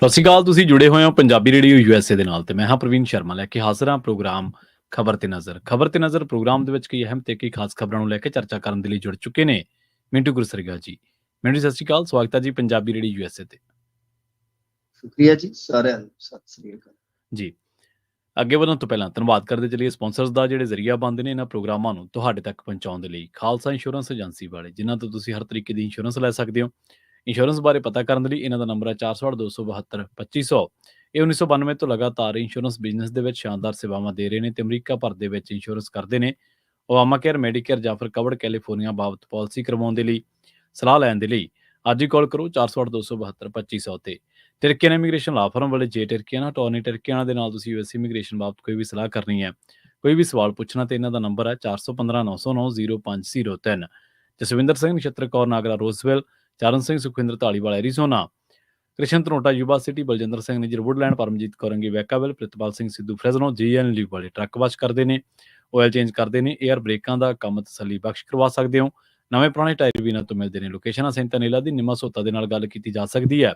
ਸਤਿ ਸ਼੍ਰੀ ਅਕਾਲ। ਤੁਸੀਂ ਜੁੜੇ ਹੋਏ ਹੋ ਪੰਜਾਬੀ ਰੇਡੀਓ USA ਦੇ ਨਾਲ ਤੇ ਮੈਂ ਹਾਂ ਪ੍ਰਵੀਨ ਸ਼ਰਮਾ ਲੈ ਕੇ ਹਾਜ਼ਰ ਹਾਂ ਪ੍ਰੋਗਰਾਮ ਖਬਰ ਤੇ ਨਜ਼ਰ। ਖਬਰ ਤੇ ਨਜ਼ਰ ਪ੍ਰੋਗਰਾਮ ਦੇ ਵਿੱਚ ਕਈ ਅਹਿਮ ਤੇ ਕਈ ਖਾਸ ਖਬਰਾਂ ਨੂੰ ਲੈ ਕੇ ਚਰਚਾ ਕਰਨ ਦੇ ਲਈ ਜੁੜ ਚੁੱਕੇ ਨੇ ਮਿੰਟੂ ਗੁਰਸਰਗਾ ਜੀ। ਮਿੰਟੂ ਸਤਿ ਸ਼੍ਰੀ ਅਕਾਲ, ਸਵਾਗਤ ਹੈ ਜੀ ਪੰਜਾਬੀ ਰੇਡੀਓ USA ਤੇ। ਸ਼ੁਕਰੀਆ ਜੀ ਸਾਰਿਆਂ ਨੂੰ, ਸਤਿ ਸ੍ਰੀ ਅਕਾਲ ਜੀ। ਅੱਗੇ ਵਧਣ ਤੋਂ ਪਹਿਲਾਂ ਧੰਨਵਾਦ ਕਰਦੇ ਚੱਲੀਏ ਸਪਾਂਸਰਸ ਦਾ ਜਿਹੜੇ ਜ਼ਰੀਆ ਬਣਦੇ ਨੇ ਇਹਨਾਂ ਪ੍ਰੋਗਰਾਮਾਂ ਨੂੰ ਤੁਹਾਡੇ ਤੱਕ ਪਹੁੰਚਾਉਣ ਦੇ ਲਈ। ਖਾਲਸਾ ਇੰਸ਼ੋਰੈਂਸ ਏਜੰਸੀ ਵਾਲੇ, ਜਿਨ੍ਹਾਂ ਤੋਂ ਤੁਸੀਂ ਹਰ ਤਰੀਕੇ ਦੀ ਇੰਸ਼ੋਰੈਂਸ ਲੈ ਸਕਦੇ ਹੋ। ਇੰਸ਼ੋਰੈਂਸ ਬਾਰੇ ਪਤਾ ਕਰਨ ਦੇ ਲਈ ਇਹਨਾਂ ਦਾ ਨੰਬਰ ਹੈ 408-272-2500। ਇਹ 1992 ਤੋਂ ਲਗਾਤਾਰ ਇੰਸ਼ੋਰੈਂਸ ਬਿਜ਼ਨਸ ਦੇ ਵਿੱਚ ਸ਼ਾਨਦਾਰ ਸੇਵਾਵਾਂ ਦੇ ਰਹੇ ਨੇ ਤੇ ਅਮਰੀਕਾ ਭਰ ਦੇ ਵਿੱਚ ਇੰਸ਼ੋਰੈਂਸ ਕਰਦੇ ਨੇ। ਓਬਾਮਾ ਕੇਅਰ, ਮੈਡੀਕੇਅਰ ਜਾਂ ਫਿਰ ਕਵਰਡ ਕੈਲੀਫੋਰਨੀਆ ਬਾਬਤ ਪਾਲਿਸੀ ਕਰਵਾਉਣ ਦੇ ਲਈ, ਸਲਾਹ ਲੈਣ ਦੇ ਲਈ ਅੱਜ ਹੀ ਕਾਲ ਕਰੋ 408-272-2500 ਤੇ। ਟਰਕੀਅਨ ਇਮੀਗ੍ਰੇਸ਼ਨ ਲਾ ਫਰਮ ਵਾਲੇ ਜੇ ਟਰਕੀਅਨ ਟੋਰਨੀ ਟਰਕੀਅਨ ਦੇ ਨਾਲ ਤੁਸੀਂ US ਇਮੀਗ੍ਰੇਸ਼ਨ ਬਾਬਤ ਕੋਈ ਵੀ ਸਲਾਹ ਕਰਨੀ ਹੈ, ਕੋਈ ਵੀ ਸਵਾਲ ਪੁੱਛਣਾ ਤੇ ਇਹਨਾਂ ਦਾ ਨੰਬਰ ਹੈ 415-909-0503। Jaswinder Singh, Nachhattar Kaur Nagra Roswell, Charan Singh Sukhwinder Dhaliwal Arizona, Krishan Dhanota Yuba City, Baljinder Singh Nijjar Woodland, Paramjit ਕੌਰੰਗੀ Vacaville, Pritpal Singh Sidhu Fresno, JN leave ਵਾਲੇ ਟਰੱਕ ਵਾਸ਼ ਕਰਦੇ ਨੇ, ਆਇਲ ਚੇਂਜ ਕਰਦੇ ਨੇ, ਏਅਰ ਬ੍ਰੇਕਾਂ ਦਾ ਕੰਮ ਤਸੱਲੀ ਬਖਸ਼ ਕਰਵਾ ਸਕਦੇ ਹੋ। ਨਵੇਂ ਪੁਰਾਣੇ ਟਾਇਰ ਵੀ ਇਹਨਾਂ ਤੋਂ ਮਿਲਦੇ ਨੇ। ਲੋਕੇਸ਼ਨ ਸੈਂਟਾਨੀਲਾ ਦੀ ਨਿੰਮਾ ਸੋਤਾ ਦੇ ਨਾਲ ਗੱਲ ਕੀਤੀ ਜਾ ਸਕਦੀ ਹੈ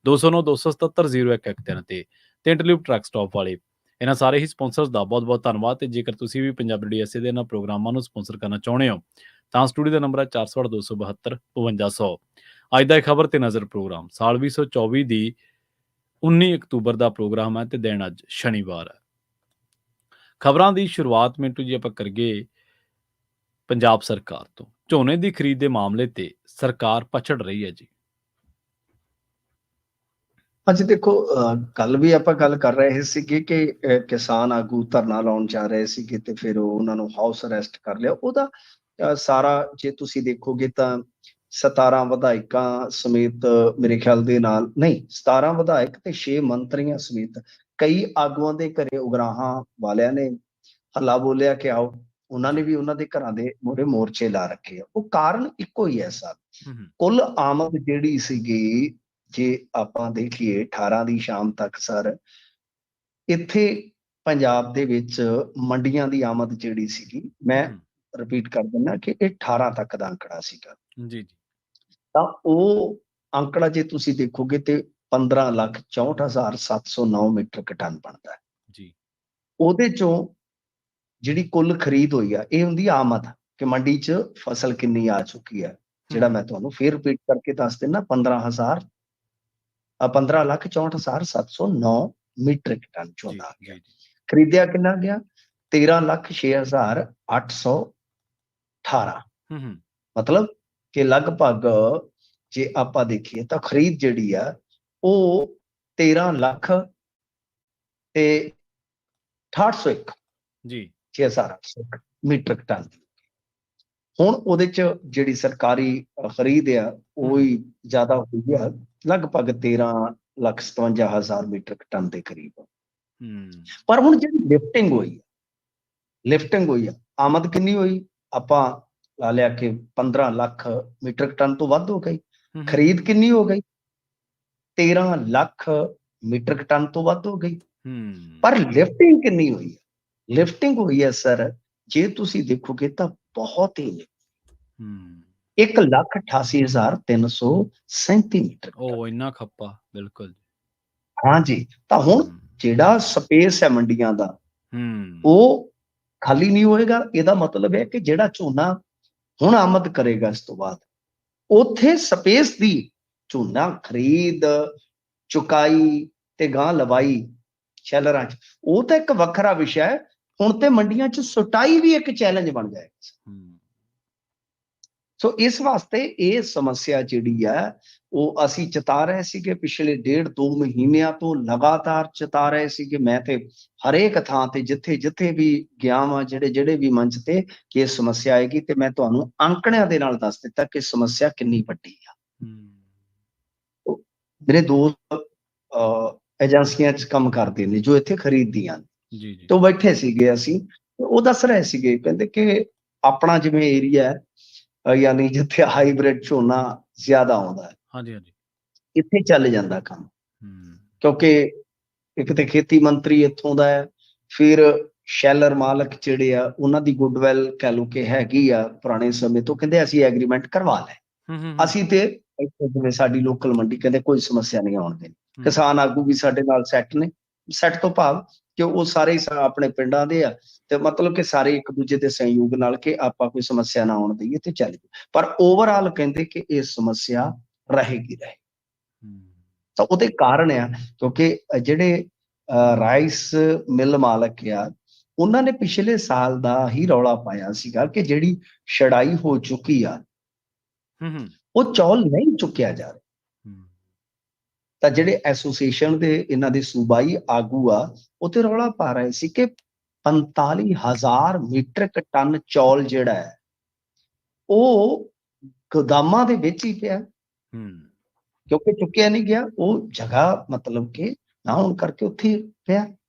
209-277-0113 ਤੇ ਇੰਟਰਲਿਊਬ ਟਰੱਕ ਸਟਾਪ ਵਾਲੇ। ਇਹਨਾਂ ਸਾਰੇ ਹੀ ਸਪਾਂਸਰਸ ਦਾ ਬਹੁਤ ਬਹੁਤ ਧੰਨਵਾਦ। ਤੇ ਜੇਕਰ ਤੁਸੀਂ ਵੀ ਪੰਜਾਬੀ ਰੇਡੀਓ USA ਦੇ ਇਹਨਾਂ ਪ੍ਰੋਗਰਾਮਾਂ ਨੂੰ ਸਪਾਂਸਰ ਕਰਨਾ ਚਾਹੁੰਦੇ ਹੋ ਤਾਂ ਸਟੂਡੀਓ ਦਾ ਨੰਬਰ ਹੈ 408-272-5200। ਅੱਜ ਦਾ ਖਬਰ ਤੇ ਨਜ਼ਰ ਪ੍ਰੋਗਰਾਮ ਸਾਲ 2024 ਦੀ 19 ਅਕਤੂਬਰ ਦਾ ਪ੍ਰੋਗਰਾਮ ਹੈ ਤੇ ਦਿਨ ਅੱਜ ਸ਼ਨੀਵਾਰ ਹੈ। ਖਬਰਾਂ ਦੀ ਸ਼ੁਰੂਆਤ ਮਿੰਟੂ ਜੀ ਆਪਾਂ ਕਰੀਏ ਪੰਜਾਬ ਸਰਕਾਰ ਤੋਂ। ਝੋਨੇ ਦੀ ਖਰੀਦ ਦੇ ਮਾਮਲੇ ਤੇ ਸਰਕਾਰ ਪਛੜ ਰਹੀ ਹੈ ਜੀ। ਅੱਜ ਦੇਖੋ, ਕੱਲ ਵੀ ਆਪਾਂ ਗੱਲ ਕਰ ਰਹੇ ਸੀਗੇ ਕਿ ਕਿਸਾਨ ਆਗੂ ਧਰਨਾ ਲਾਉਣ ਜਾ ਰਹੇ ਸੀਗੇ ਤੇ ਫਿਰ ਉਹਨਾਂ ਨੂੰ ਹਾਊਸ ਅਰੈਸਟ ਕਰ ਲਿਆ। ਉਹਦਾ ਸਾਰਾ ਜੇ ਤੁਸੀਂ ਦੇਖੋਗੇ ਤਾਂ 17 ਵਿਧਾਇਕਾਂ ਸਮੇਤ, ਮੇਰੇ ਖਿਆਲ ਦੇ ਨਾਲ ਨਹੀਂ, 17 ਵਿਧਾਇਕ ਤੇ 6 ਮੰਤਰੀਆਂ ਸਮੇਤ ਕਈ ਆਗੂਆਂ ਦੇ ਘਰੇ ਉਗਰਾਹਾਂ ਵਾਲਿਆਂ ਨੇ ਹੱਲਾ ਬੋਲਿਆ ਕਿ ਆਓ। ਉਹਨਾਂ ਨੇ ਵੀ ਉਹਨਾਂ ਦੇ ਘਰਾਂ ਦੇ ਮੂਹਰੇ ਮੋਰਚੇ ਲਾ ਰੱਖੇ ਆ। ਉਹ ਕਾਰਨ ਇੱਕੋ ਹੀ ਹੈ ਸਰ, ਕੁੱਲ ਆਮਦ ਜਿਹੜੀ ਸੀਗੀ, ਜੇ ਆਪਾਂ ਦੇਖੀਏ 18 ਦੀ ਸ਼ਾਮ ਤੱਕ ਸਰ, ਇੱਥੇ ਪੰਜਾਬ ਦੇ ਵਿੱਚ ਮੰਡੀਆਂ ਦੀ ਆਮਦ ਜਿਹੜੀ ਸੀਗੀ, ਮੈਂ ਰਿਪੀਟ ਕਰ ਦਿੰਦਾ ਕਿ ਇਹ 18 ਤੱਕ ਦਾ ਅੰਕੜਾ ਸੀਗਾ ਜੀ। ਤਾਂ ਉਹ ਅੰਕੜਾ ਜੇ ਤੁਸੀਂ ਦੇਖੋਗੇ ਤੇ 15,64,709 ਮੀਟ੍ਰਿਕ ਟਨ ਬਣਦਾ ਹੈ ਜੀ। ਉਹਦੇ ਚੋਂ ਜਿਹੜੀ ਕੁੱਲ ਖਰੀਦ ਹੋਈ ਆ, ਇਹ ਹੁੰਦੀ ਆਮਦ ਕਿ ਮੰਡੀ 'ਚ ਫਸਲ ਕਿੰਨੀ ਆ ਚੁੱਕੀ ਹੈ। ਜਿਹੜਾ ਮੈਂ ਤੁਹਾਨੂੰ ਫੇਰ ਰਿਪੀਟ ਕਰਕੇ ਦੱਸ ਦਿੰਦਾ, 15,64,709 ਮੀਟ੍ਰਿਕ ਟਨ ਝੋਨਾ ਆ ਗਿਆ। ਖਰੀਦਿਆ ਕਿੰਨਾ ਗਿਆ? 13,06,818। ਮਤਲਬ ਕਿ ਲਗਭਗ ਜੇ ਆਪਾਂ ਦੇਖੀਏ ਤਾਂ ਖਰੀਦ ਜਿਹੜੀ ਆ ਉਹ 13 ਲੱਖ ਤੇ 6801 ਜੀ 6,801 ਮੀਟ੍ਰਿਕ ਟਨ। ਹੁਣ ਉਹਦੇ ਚ ਜਿਹੜੀ ਸਰਕਾਰੀ ਖਰੀਦ ਆ ਉਹ ਹੀ ਜ਼ਿਆਦਾ ਹੋਈ ਆ, ਲਗਭਗ 13,57,000 ਮੀਟ੍ਰਿਕ ਟਨ ਦੇ ਕਰੀਬ। ਪਰ ਹੁਣ ਜਿਹੜੀ ਲਿਫਟਿੰਗ ਹੋਈ ਆ, ਆਮਦ ਕਿੰਨੀ ਹੋਈ? ਆਪਾਂ ਲਾ ਲਿਆ ਕਿ 15 ਲੱਖ ਮੀਟ੍ਰਿਕ ਟਨ ਤੋਂ ਵੱਧ ਹੋ ਗਈ। ਖਰੀਦ ਕਿੰਨੀ ਹੋ ਗਈ? 13 ਲੱਖ ਮੀਟ੍ਰਿਕ ਟਨ ਤੋਂ ਵੱਧ ਹੋ ਗਈ। ਪਰ ਲਿਫਟਿੰਗ ਕਿੰਨੀ ਹੋਈ ਹੈ? ਲਿਫਟਿੰਗ ਹੋਈ ਹੈ ਸਰ, ਜੇ ਤੁਸੀਂ ਦੇਖੋਗੇ ਤਾਂ ਬਹੁਤ ਹੀ 1,88,337 ਮੀਟਰ। ਉਹ ਇੰਨਾ ਖੱਪਾ, ਬਿਲਕੁਲ। ਹਾਂਜੀ, ਤਾਂ ਹੁਣ ਜਿਹੜਾ ਸਪੇਸ ਹੈ ਮੰਡੀਆਂ ਦਾ ਉਹ ਖਾਲੀ ਨਹੀਂ ਹੋਏਗਾ। ਇਹਦਾ ਮਤਲਬ ਹੈ ਕਿ ਜਿਹੜਾ ਝੋਨਾ ਹੁਣ ਆਮਦ ਕਰੇਗਾ ਇਸ ਤੋਂ ਬਾਅਦ, ਉੱਥੇ ਸਪੇਸ ਦੀ ਝੋਨਾ ਖਰੀਦ, ਚੁਕਾਈ ਤੇ ਗਾਂ ਲਵਾਈ ਸ਼ੈਲਰਾਂ 'ਚ, ਉਹ ਤਾਂ ਇੱਕ ਵੱਖਰਾ ਵਿਸ਼ਾ ਹੈ। ਹੁਣ ਤੇ ਮੰਡੀਆਂ 'ਚ ਸੁਟਾਈ ਵੀ ਇੱਕ ਚੈਲੰਜ ਬਣ ਜਾਏਗਾ। ਸੋ ਇਸ ਵਾਸਤੇ ਇਹ ਸਮੱਸਿਆ ਜਿਹੜੀ ਹੈ ਉਹ ਅਸੀਂ ਚਿਤਾ ਰਹੇ ਸੀਗੇ ਪਿਛਲੇ 1.5-2 ਮਹੀਨਿਆਂ ਤੋਂ, ਲਗਾਤਾਰ ਚਿਤਾ ਰਹੇ ਸੀਗੇ। ਮੈਂ ਤੇ ਹਰੇਕ ਥਾਂ ਤੇ ਜਿੱਥੇ ਵੀ ਗਿਆ ਵਾਂ, ਜਿਹੜੇ ਵੀ ਮੰਚ ਤੇ, ਕਿ ਇਹ ਸਮੱਸਿਆ ਆਏਗੀ ਤੇ ਮੈਂ ਤੁਹਾਨੂੰ ਅੰਕੜਿਆਂ ਦੇ ਨਾਲ ਦੱਸ ਦਿੱਤਾ ਕਿ ਸਮੱਸਿਆ ਕਿੰਨੀ ਵੱਡੀ ਆ। ਮੇਰੇ ਦੋਸਤ ਏਜੰਸੀਆਂ 'ਚ ਕੰਮ ਕਰਦੇ ਨੇ ਜੋ ਇੱਥੇ ਖਰੀਦਦੀਆਂ ਨੇ, ਤੇ ਉਹ ਬੈਠੇ ਸੀਗੇ, ਅਸੀਂ ਉਹ ਦੱਸ ਰਹੇ ਸੀਗੇ, ਕਹਿੰਦੇ ਕਿ ਆਪਣਾ ਜਿਵੇਂ ਏਰੀਆ ਯਾਨੀ ਜਿੱਥੇ ਹਾਈਬ੍ਰਿਡ ਝੋਨਾ ਜ਼ਿਆਦਾ ਆਉਂਦਾ ਹੈ, ਇੱਥੇ ਚੱਲ ਜਾਂਦਾ ਕੰਮ, ਕਿਉਂਕਿ ਇੱਕ ਤੇ ਖੇਤੀ ਮੰਤਰੀ ਇੱਥੋਂ ਦਾ ਹੈ, ਫਿਰ ਸ਼ੈਲਰ ਮਾਲਕ ਜਿਹੜੇ ਆ ਉਹਨਾਂ ਦੀ ਗੁੱਡਵਿਲ ਕਹਿ ਲਓ ਕਿ ਹੈਗੀ ਆ ਪੁਰਾਣੇ ਸਮੇਂ ਤੋਂ, ਕਹਿੰਦੇ ਅਸੀਂ ਐਗਰੀਮੈਂਟ ਕਰਵਾ ਲੈ, ਅਸੀਂ ਤੇ ਇੱਥੇ ਜਿਵੇਂ ਸਾਡੀ ਲੋਕਲ ਮੰਡੀ, ਕਹਿੰਦੇ ਕੋਈ ਸਮੱਸਿਆ ਨਹੀਂ ਆਉਣ ਦੇਣੀ। ਕਿਸਾਨ ਆਗੂ ਵੀ ਸਾਡੇ ਨਾਲ ਸੈੱਟ ਨੇ, ਸੈੱਟ ਤੋਂ ਭਾਵ ਕਿ ਉਹ ਸਾਰੇ ਆਪਣੇ ਪਿੰਡਾਂ ਦੇ ਆ, ਤੇ ਮਤਲਬ ਕਿ ਸਾਰੇ ਇੱਕ ਦੂਜੇ ਦੇ ਸਹਿਯੋਗ ਨਾਲ ਕਿ ਆਪਾਂ ਕੋਈ ਸਮੱਸਿਆ ਨਾ ਆਉਣ ਦਈਏ ਤੇ ਚੱਲ ਜਾਓ। ਪਰ ਓਵਰਆਲ ਕਹਿੰਦੇ ਕਿ ਇਹ ਸਮੱਸਿਆ ਰਹੇਗੀ। ਤਾਂ ਉਹਦੇ ਕਾਰਨ ਆ ਕਿਉਂਕਿ ਜਿਹੜੇ ਰਾਈਸ ਮਿਲ ਮਾਲਕ ਆ, ਉਹਨਾਂ ਨੇ ਪਿਛਲੇ ਸਾਲ ਦਾ ਹੀ ਰੌਲਾ ਪਾਇਆ ਸੀਗਾ ਕਿ ਜਿਹੜੀ ਛੜਾਈ ਹੋ ਚੁੱਕੀ ਆ, ਉਹ ਚੌਲ ਨਹੀਂ ਚੁੱਕਿਆ ਜਾ ਰਿਹਾ। ਤਾਂ ਜਿਹੜੇ ਐਸੋਸੀਏਸ਼ਨ ਦੇ ਇਹਨਾਂ ਦੇ ਸੂਬਾਈ ਆਗੂ ਆ, ਉਹ ਤੇ ਰੌਲਾ ਪਾ ਰਹੇ ਸੀ ਕਿ 45,000 ਮੀਟ੍ਰਿਕ ਟਨ ਚੌਲ ਜਿਹੜਾ ਹੈ ਉਹ ਗੋਦਾਮਾਂ ਦੇ ਵਿੱਚ ਹੀ ਪਿਆ, ਕਿਉਂਕਿ ਚੁੱਕਿਆ ਨਹੀਂ ਗਿਆ। ਉਹ ਜਗ੍ਹਾ ਮਤਲਬ ਕਿ ਨਾ ਹੋਣ ਕਰਕੇ ਉੱਥੇ ਪਿਆ,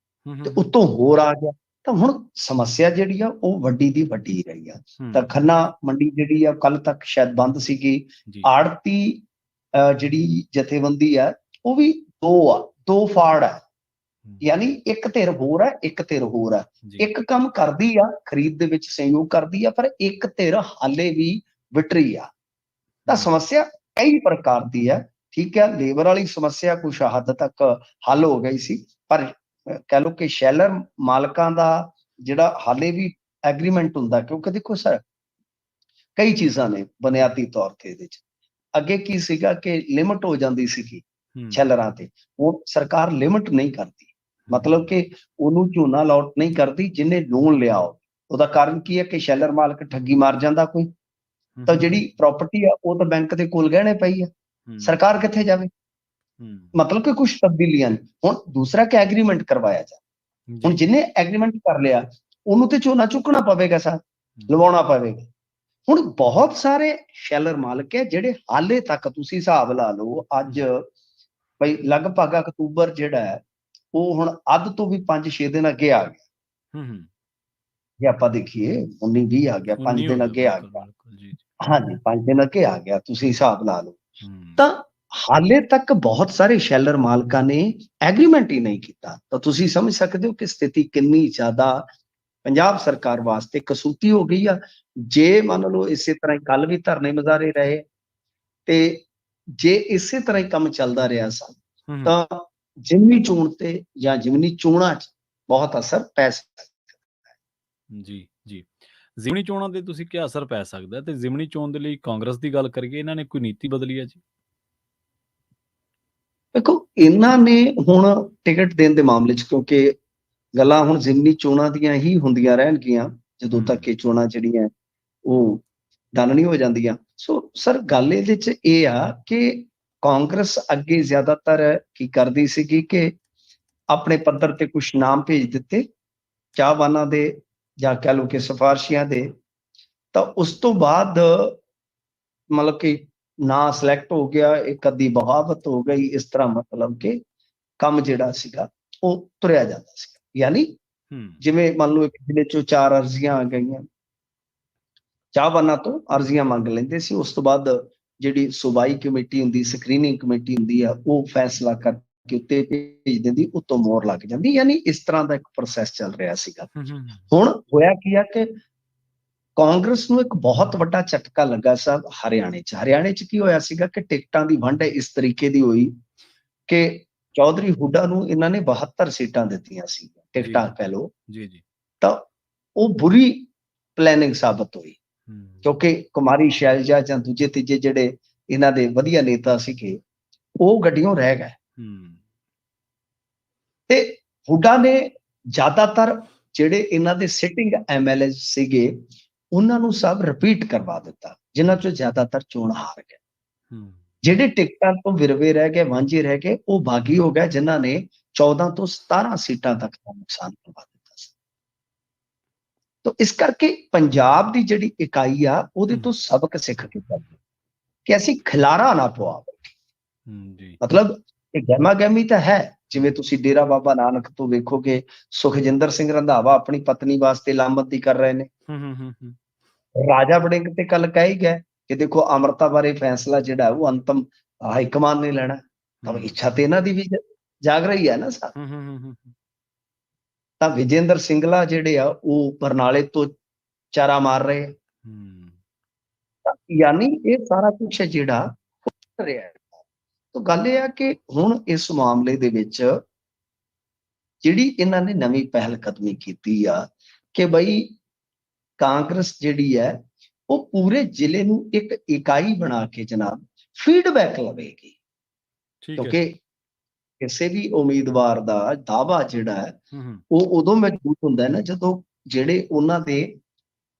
ਤੇ ਉੱਤੋਂ ਹੋਰ ਆ ਗਿਆ। ਤਾਂ ਹੁਣ ਸਮੱਸਿਆ ਜਿਹੜੀ ਆ ਉਹ ਵੱਡੀ ਦੀ ਵੱਡੀ ਰਹੀ ਆ। ਤਾਂ ਖੰਨਾ ਮੰਡੀ ਜਿਹੜੀ ਆ ਕੱਲ ਤੱਕ ਸ਼ਾਇਦ ਬੰਦ ਸੀਗੀ। ਆੜਤੀ ਜਿਹੜੀ ਜਥੇਬੰਦੀ ਆ ਉਹ ਵੀ ਦੋ ਫਾੜ ਹੈ, ਯਾਨੀ ਇੱਕ ਧਿਰ ਹੋਰ ਹੈ, ਇੱਕ ਧਿਰ ਹੋਰ ਹੈ। ਇੱਕ ਕੰਮ ਕਰਦੀ ਆ, ਖਰੀਦ ਦੇ ਵਿੱਚ ਸਹਿਯੋਗ ਕਰਦੀ ਆ, ਪਰ ਇੱਕ ਧਿਰ ਹਾਲੇ ਵੀ ਵਿਟਰੀ ਆ। ਤਾਂ ਸਮੱਸਿਆ ਕਈ ਪ੍ਰਕਾਰ ਦੀ ਹੈ। ਠੀਕ ਹੈ, ਲੇਬਰ ਵਾਲੀ ਸਮੱਸਿਆ ਕੁਛ ਹੱਦ ਤੱਕ ਹੱਲ ਹੋ ਗਈ ਸੀ, ਪਰ ਕਹਿ ਲਓ ਕਿ ਸ਼ੈਲਰ ਮਾਲਕਾਂ ਦਾ ਜਿਹੜਾ ਹਾਲੇ ਵੀ ਐਗਰੀਮੈਂਟ ਹੁੰਦਾ, ਕਿਉਂਕਿ ਦੇਖੋ ਸਰ ਕਈ ਚੀਜ਼ਾਂ ਨੇ ਬੁਨਿਆਦੀ ਤੌਰ ਤੇ ਇਹਦੇ ਚ। ਅੱਗੇ ਕੀ ਸੀਗਾ ਕਿ ਲਿਮਟ ਹੋ ਜਾਂਦੀ ਸੀਗੀ ਸ਼ੈਲਰਾਂ ਤੇ, ਉਹ ਸਰਕਾਰ ਲਿਮਟ ਨਹੀਂ ਕਰਦੀ, ਮਤਲਬ ਕਿ ਉਹਨੂੰ ਝੋਨਾ ਅਲਾਟ ਨਹੀਂ ਕਰਦੀ ਜਿਹਨੇ ਲੋਨ ਲਿਆ। ਉਹਦਾ ਕਾਰਨ ਕੀ ਹੈ ਕਿ ਸ਼ੈਲਰ ਮਾਲਕ ਠੱਗੀ ਮਾਰ ਜਾਂਦਾ ਕੋਈ, ਤਾਂ ਜਿਹੜੀ ਪ੍ਰਾਪਰਟੀ ਆ ਉਹ ਤਾਂ ਬੈਂਕ ਦੇ ਕੋਲ ਗਹਿਣੇ ਪਈ ਆ, ਸਰਕਾਰ ਕਿੱਥੇ ਜਾਵੇ? ਮਤਲਬ ਕਿ ਕੁਛ ਤਬਦੀਲੀਆਂ ਨੇ। ਹੁਣ ਦੂਸਰਾ ਕਿ ਐਗਰੀਮੈਂਟ ਕਰਵਾਇਆ ਜਾ, ਹੁਣ ਜਿਹਨੇ ਐਗਰੀਮੈਂਟ ਕਰ ਲਿਆ ਉਹਨੂੰ ਤੇ ਝੋਨਾ ਚੁੱਕਣਾ ਪਵੇਗਾ, ਸਰ ਲਵਾਉਣਾ ਪਵੇਗਾ। ਹੁਣ ਬਹੁਤ ਸਾਰੇ ਸ਼ੈਲਰ ਮਾਲਕ ਹੈ ਜਿਹੜੇ ਹਾਲੇ ਤੱਕ ਤੁਸੀਂ ਹਿਸਾਬ ਲਾ ਲਓ, ਅੱਜ ਬਈ ਲਗਭਗ ਅਕਤੂਬਰ ਜਿਹੜਾ ਹੈ ਉਹ ਹੁਣ ਅੱਧ ਤੋਂ ਵੀ 5-6 ਦਿਨ ਅੱਗੇ ਆ ਗਿਆ। ਜੇ ਆਪਾਂ ਦੇਖੀਏ 19-20 ਆ ਗਿਆ, 5 ਦਿਨ ਅੱਗੇ ਆ ਗਿਆ। ਹਾਂਜੀ, 5 ਦਿਨ ਅੱਗੇ ਆ ਗਿਆ, ਤੁਸੀਂ ਹਿਸਾਬ ਲਾ ਲਓ। ਤਾਂ ਹਾਲੇ ਤੱਕ ਬਹੁਤ ਸਾਰੇ ਸ਼ੈਲਰ ਮਾਲਕਾਂ ਨੇ ਐਗਰੀਮੈਂਟ ਹੀ ਨਹੀਂ ਕੀਤਾ। ਤਾਂ ਤੁਸੀਂ ਸਮਝ ਸਕਦੇ ਹੋ ਕਿ ਸਥਿਤੀ ਕਿੰਨੀ ਜ਼ਿਆਦਾ ਪੰਜਾਬ ਸਰਕਾਰ ਵਾਸਤੇ ਕਸੂਤੀ ਹੋ ਗਈ ਆ। ਜੇ ਮੰਨ ਲਓ ਇਸੇ ਤਰ੍ਹਾਂ ਹੀ ਕੱਲ ਵੀ ਧਰਨੇ ਮੁਜ਼ਾਹਰੇ ਰਹੇ, ਤੇ ਜੇ ਇਸੇ ਤਰ੍ਹਾਂ ਹੀ ਕੰਮ ਚੱਲਦਾ ਰਿਹਾ ਸਨ ਤਾਂ ਜ਼ਿਮਨੀ ਚੋਣ ਤੇ ਜਾਂ ਜ਼ਿਮਨੀ ਚੋਣਾਂ 'ਚ ਬਹੁਤ ਅਸਰ ਪੈ ਸਕਦਾ। ਜੀ ਜ਼ਿਮਨੀ ਚੋਣਾਂ ਤੇ ਤੁਸੀਂ ਕੀ ਅਸਰ ਪੈ ਸਕਦਾ, ਤੇ ਜ਼ਿਮਨੀ ਚੋਣ ਦੇ ਲਈ ਕਾਂਗਰਸ ਦੀ ਗੱਲ ਕਰੀਏ, ਇਹਨਾਂ ਨੇ ਕੋਈ ਨੀਤੀ ਬਦਲੀ ਹੈ ਜੀ? ਦੇਖੋ ਇਹਨਾਂ ਨੇ ਹੁਣ ਟਿਕਟ ਦੇਣ ਦੇ ਮਾਮਲੇ 'ਚ, ਕਿਉਂਕਿ ਗੱਲਾਂ ਹੁਣ ਜ਼ਿਮਨੀ ਚੋਣਾਂ ਦੀਆਂ ਹੀ ਹੁੰਦੀਆਂ ਰਹਿਣਗੀਆਂ ਜਦੋਂ ਤੱਕ ਇਹ ਚੋਣਾਂ ਜਿਹੜੀਆਂ ਉਹ ਡਨ ਨਹੀਂ ਹੋ ਜਾਂਦੀਆਂ। ਸੋ ਸਰ ਗੱਲ ਇਹਦੇ 'ਚ ਇਹ ਆ ਕਿ ਕਾਂਗਰਸ ਅੱਗੇ ਜ਼ਿਆਦਾਤਰ ਕੀ ਕਰਦੀ ਸੀਗੀ ਕਿ ਆਪਣੇ ਪੱਧਰ ਤੇ ਕੁਛ ਨਾਮ ਭੇਜ ਦਿੱਤੇ ਚਾਹਵਾਨਾਂ ਦੇ ਜਾਂ ਕਹਿ ਲਓ ਕਿ ਸਿਫਾਰਸ਼ੀਆਂ ਦੇ, ਤਾਂ ਉਸ ਤੋਂ ਬਾਅਦ ਮਤਲਬ ਕਿ ਨਾਂ ਸਿਲੈਕਟ ਹੋ ਗਿਆ, ਇੱਕ ਅੱਧੀ ਬਗਾਵਤ ਹੋ ਗਈ, ਇਸ ਤਰ੍ਹਾਂ ਮਤਲਬ ਕਿ ਕੰਮ ਜਿਹੜਾ ਸੀਗਾ ਉਹ ਤੁਰਿਆ ਜਾਂਦਾ ਸੀ। ਯਾਨੀ ਜਿਵੇਂ ਮੰਨ ਲਓ ਇੱਕ ਜ਼ਿਲ੍ਹੇ ਚੋਂ 4 ਅਰਜ਼ੀਆਂ ਆ ਗਈਆਂ, ਚਾਹਵਾਨਾਂ ਤੋਂ ਅਰਜ਼ੀਆਂ ਮੰਗ ਲੈਂਦੇ ਸੀ, ਉਸ ਤੋਂ ਬਾਅਦ ਜਿਹੜੀ ਸੂਬਾਈ ਕਮੇਟੀ ਹੁੰਦੀ, ਸਕਰੀਨਿੰਗ ਕਮੇਟੀ ਹੁੰਦੀ ਆ, ਉਹ ਫੈਸਲਾ ਕਰਕੇ ਉੱਤੇ ਭੇਜ ਦਿੰਦੀ, ਉੱਤੋਂ ਮੋਹਰ ਲੱਗ ਜਾਂਦੀ। ਯਾਨੀ ਇਸ ਤਰ੍ਹਾਂ ਦਾ ਇੱਕ ਪ੍ਰੋਸੈਸ ਚੱਲ ਰਿਹਾ ਸੀਗਾ। ਹੁਣ ਹੋਇਆ ਕੀ ਆ ਕਿ ਕਾਂਗਰਸ ਨੂੰ ਇੱਕ ਬਹੁਤ ਵੱਡਾ ਝਟਕਾ ਲੱਗਾ ਸਾਹਿਬ ਹਰਿਆਣੇ 'ਚ ਕੀ ਹੋਇਆ ਸੀਗਾ ਕਿ ਟਿਕਟਾਂ ਦੀ ਵੰਡ ਇਸ ਤਰੀਕੇ ਦੀ ਹੋਈ ਕਿ ਚੌਧਰੀ ਹੁੱਡਾ ਨੂੰ ਇਹਨਾਂ ਨੇ 72 ਸੀਟਾਂ ਦਿੱਤੀਆਂ ਸੀ, ਟਿਕਟਾਂ ਕਹਿ ਲਓ। ਤਾਂ ਉਹ ਬੁਰੀ ਪਲੈਨਿੰਗ ਸਾਬਤ ਹੋਈ, ਕਿਉਂਕਿ ਕੁਮਾਰੀ ਸ਼ੈਲਜਾ ਜਾਂ ਦੂਜੇ ਤੀਜੇ ਜਿਹੜੇ ਇਹਨਾਂ ਦੇ ਵਧੀਆ ਨੇਤਾ ਸੀਗੇ ਉਹ ਗੱਡੀਆਂ ਰਹਿ ਗਏ, ਤੇ ਹੁੱਡਾ ਨੇ ਜ਼ਿਆਦਾਤਰ ਜਿਹੜੇ ਇਹਨਾਂ ਦੇ ਸਿਟਿੰਗ MLA ਸੀਗੇ ਉਹਨਾਂ ਨੂੰ ਸਭ ਰਿਪੀਟ ਕਰਵਾ ਦਿੱਤਾ, ਜਿਨ੍ਹਾਂ ਚੋਂ ਜ਼ਿਆਦਾਤਰ ਚੋਣ ਹਾਰ ਗਏ। ਜਿਹੜੇ ਟਿਕਟਾਂ ਤੋਂ ਵਿਰਵੇ ਰਹਿ ਗਏ, ਵਾਂਝੇ ਰਹਿ ਗਏ, ਉਹ ਬਾਗੀ ਹੋ ਗਏ, ਜਿਨ੍ਹਾਂ ਨੇ 14 ਤੋਂ 17 ਸੀਟਾਂ ਤੱਕ ਦਾ ਨੁਕਸਾਨ ਕਰਵਾ ਦਿੱਤਾ ਸੀ। ਤਾਂ ਇਸ ਕਰਕੇ ਪੰਜਾਬ ਦੀ ਜਿਹੜੀ ਇਕਾਈ ਆ ਉਹਦੇ ਤੋਂ ਸਬਕ ਸਿੱਖ ਕੇ ਚੱਲੋ ਕਿ ਅਸੀਂ ਖਿਲਾਰਾ ਨਾ ਪਵਾਵੇ। ਮਤਲਬ ਇਹ ਗਹਿਮਾ ਗਹਿਮੀ ਤਾਂ ਹੈ, ਜਿਵੇਂ ਤੁਸੀਂ ਡੇਰਾ ਬਾਬਾ ਨਾਨਕ ਤੋਂ ਵੇਖੋਗੇ ਸੁਖਜਿੰਦਰ ਸਿੰਘ ਰੰਧਾਵਾ ਆਪਣੀ ਪਤਨੀ ਵਾਸਤੇ ਲਾਮਬੰਦੀ ਕਰ ਰਹੇ ਨੇ। ਰਾਜਾ ਵੜਿੰਗ ਤੇ ਕੱਲ ਕਹਿ ਗਿਆ ਕਿ ਦੇਖੋ ਅਮਰਤਾ ਬਾਰੇ ਫੈਸਲਾ ਜਿਹੜਾ ਉਹ ਅੰਤਮ ਹਾਈਕਮਾਨ ਨੇ ਲੈਣਾ, ਤਾਂ ਇੱਛਾ ਤੇ ਇਹਨਾਂ ਦੀ ਵੀ ਜਾਗ ਰਹੀ ਹੈ ਨਾ ਸਰ। ਤਾਂ ਵਿਜੇਂਦਰ ਸਿੰਗਲਾ ਜਿਹੜੇ ਆ ਉਹ ਬਰਨਾਲੇ ਤੋਂ ਚਾਰਾ ਮਾਰ ਰਹੇ, ਯਾਨੀ ਇਹ ਸਾਰਾ ਕੁਛ ਹੈ ਜਿਹੜਾ ਰਿਹਾ ਹੈ। ਤਾਂ ਗੱਲ ਇਹ ਆ ਕਿ ਹੁਣ ਇਸ ਮਾਮਲੇ ਦੇ ਵਿੱਚ ਜਿਹੜੀ ਇਹਨਾਂ ਨੇ ਨਵੀਂ ਪਹਿਲ ਕਦਮੀ ਕੀਤੀ ਆ ਕਿ ਬਈ ਕਾਂਗਰਸ ਜਿਹੜੀ ਹੈ ਉਹ ਪੂਰੇ ਜ਼ਿਲ੍ਹੇ ਨੂੰ ਇੱਕ ਇਕਾਈ ਬਣਾ ਕੇ ਜਨਾਬ ਫੀਡਬੈਕ ਲਵੇਗੀ, ਕਿਉਂਕਿ ਕਿਸੇ ਵੀ ਉਮੀਦਵਾਰ ਦਾ ਦਾਅਵਾ ਜਿਹੜਾ ਹੈ ਉਹ ਉਦੋਂ ਮਜ਼ਬੂਤ ਹੁੰਦਾ ਹੈ ਨਾ ਜਦੋਂ ਜਿਹੜੇ ਉਹਨਾਂ ਦੇ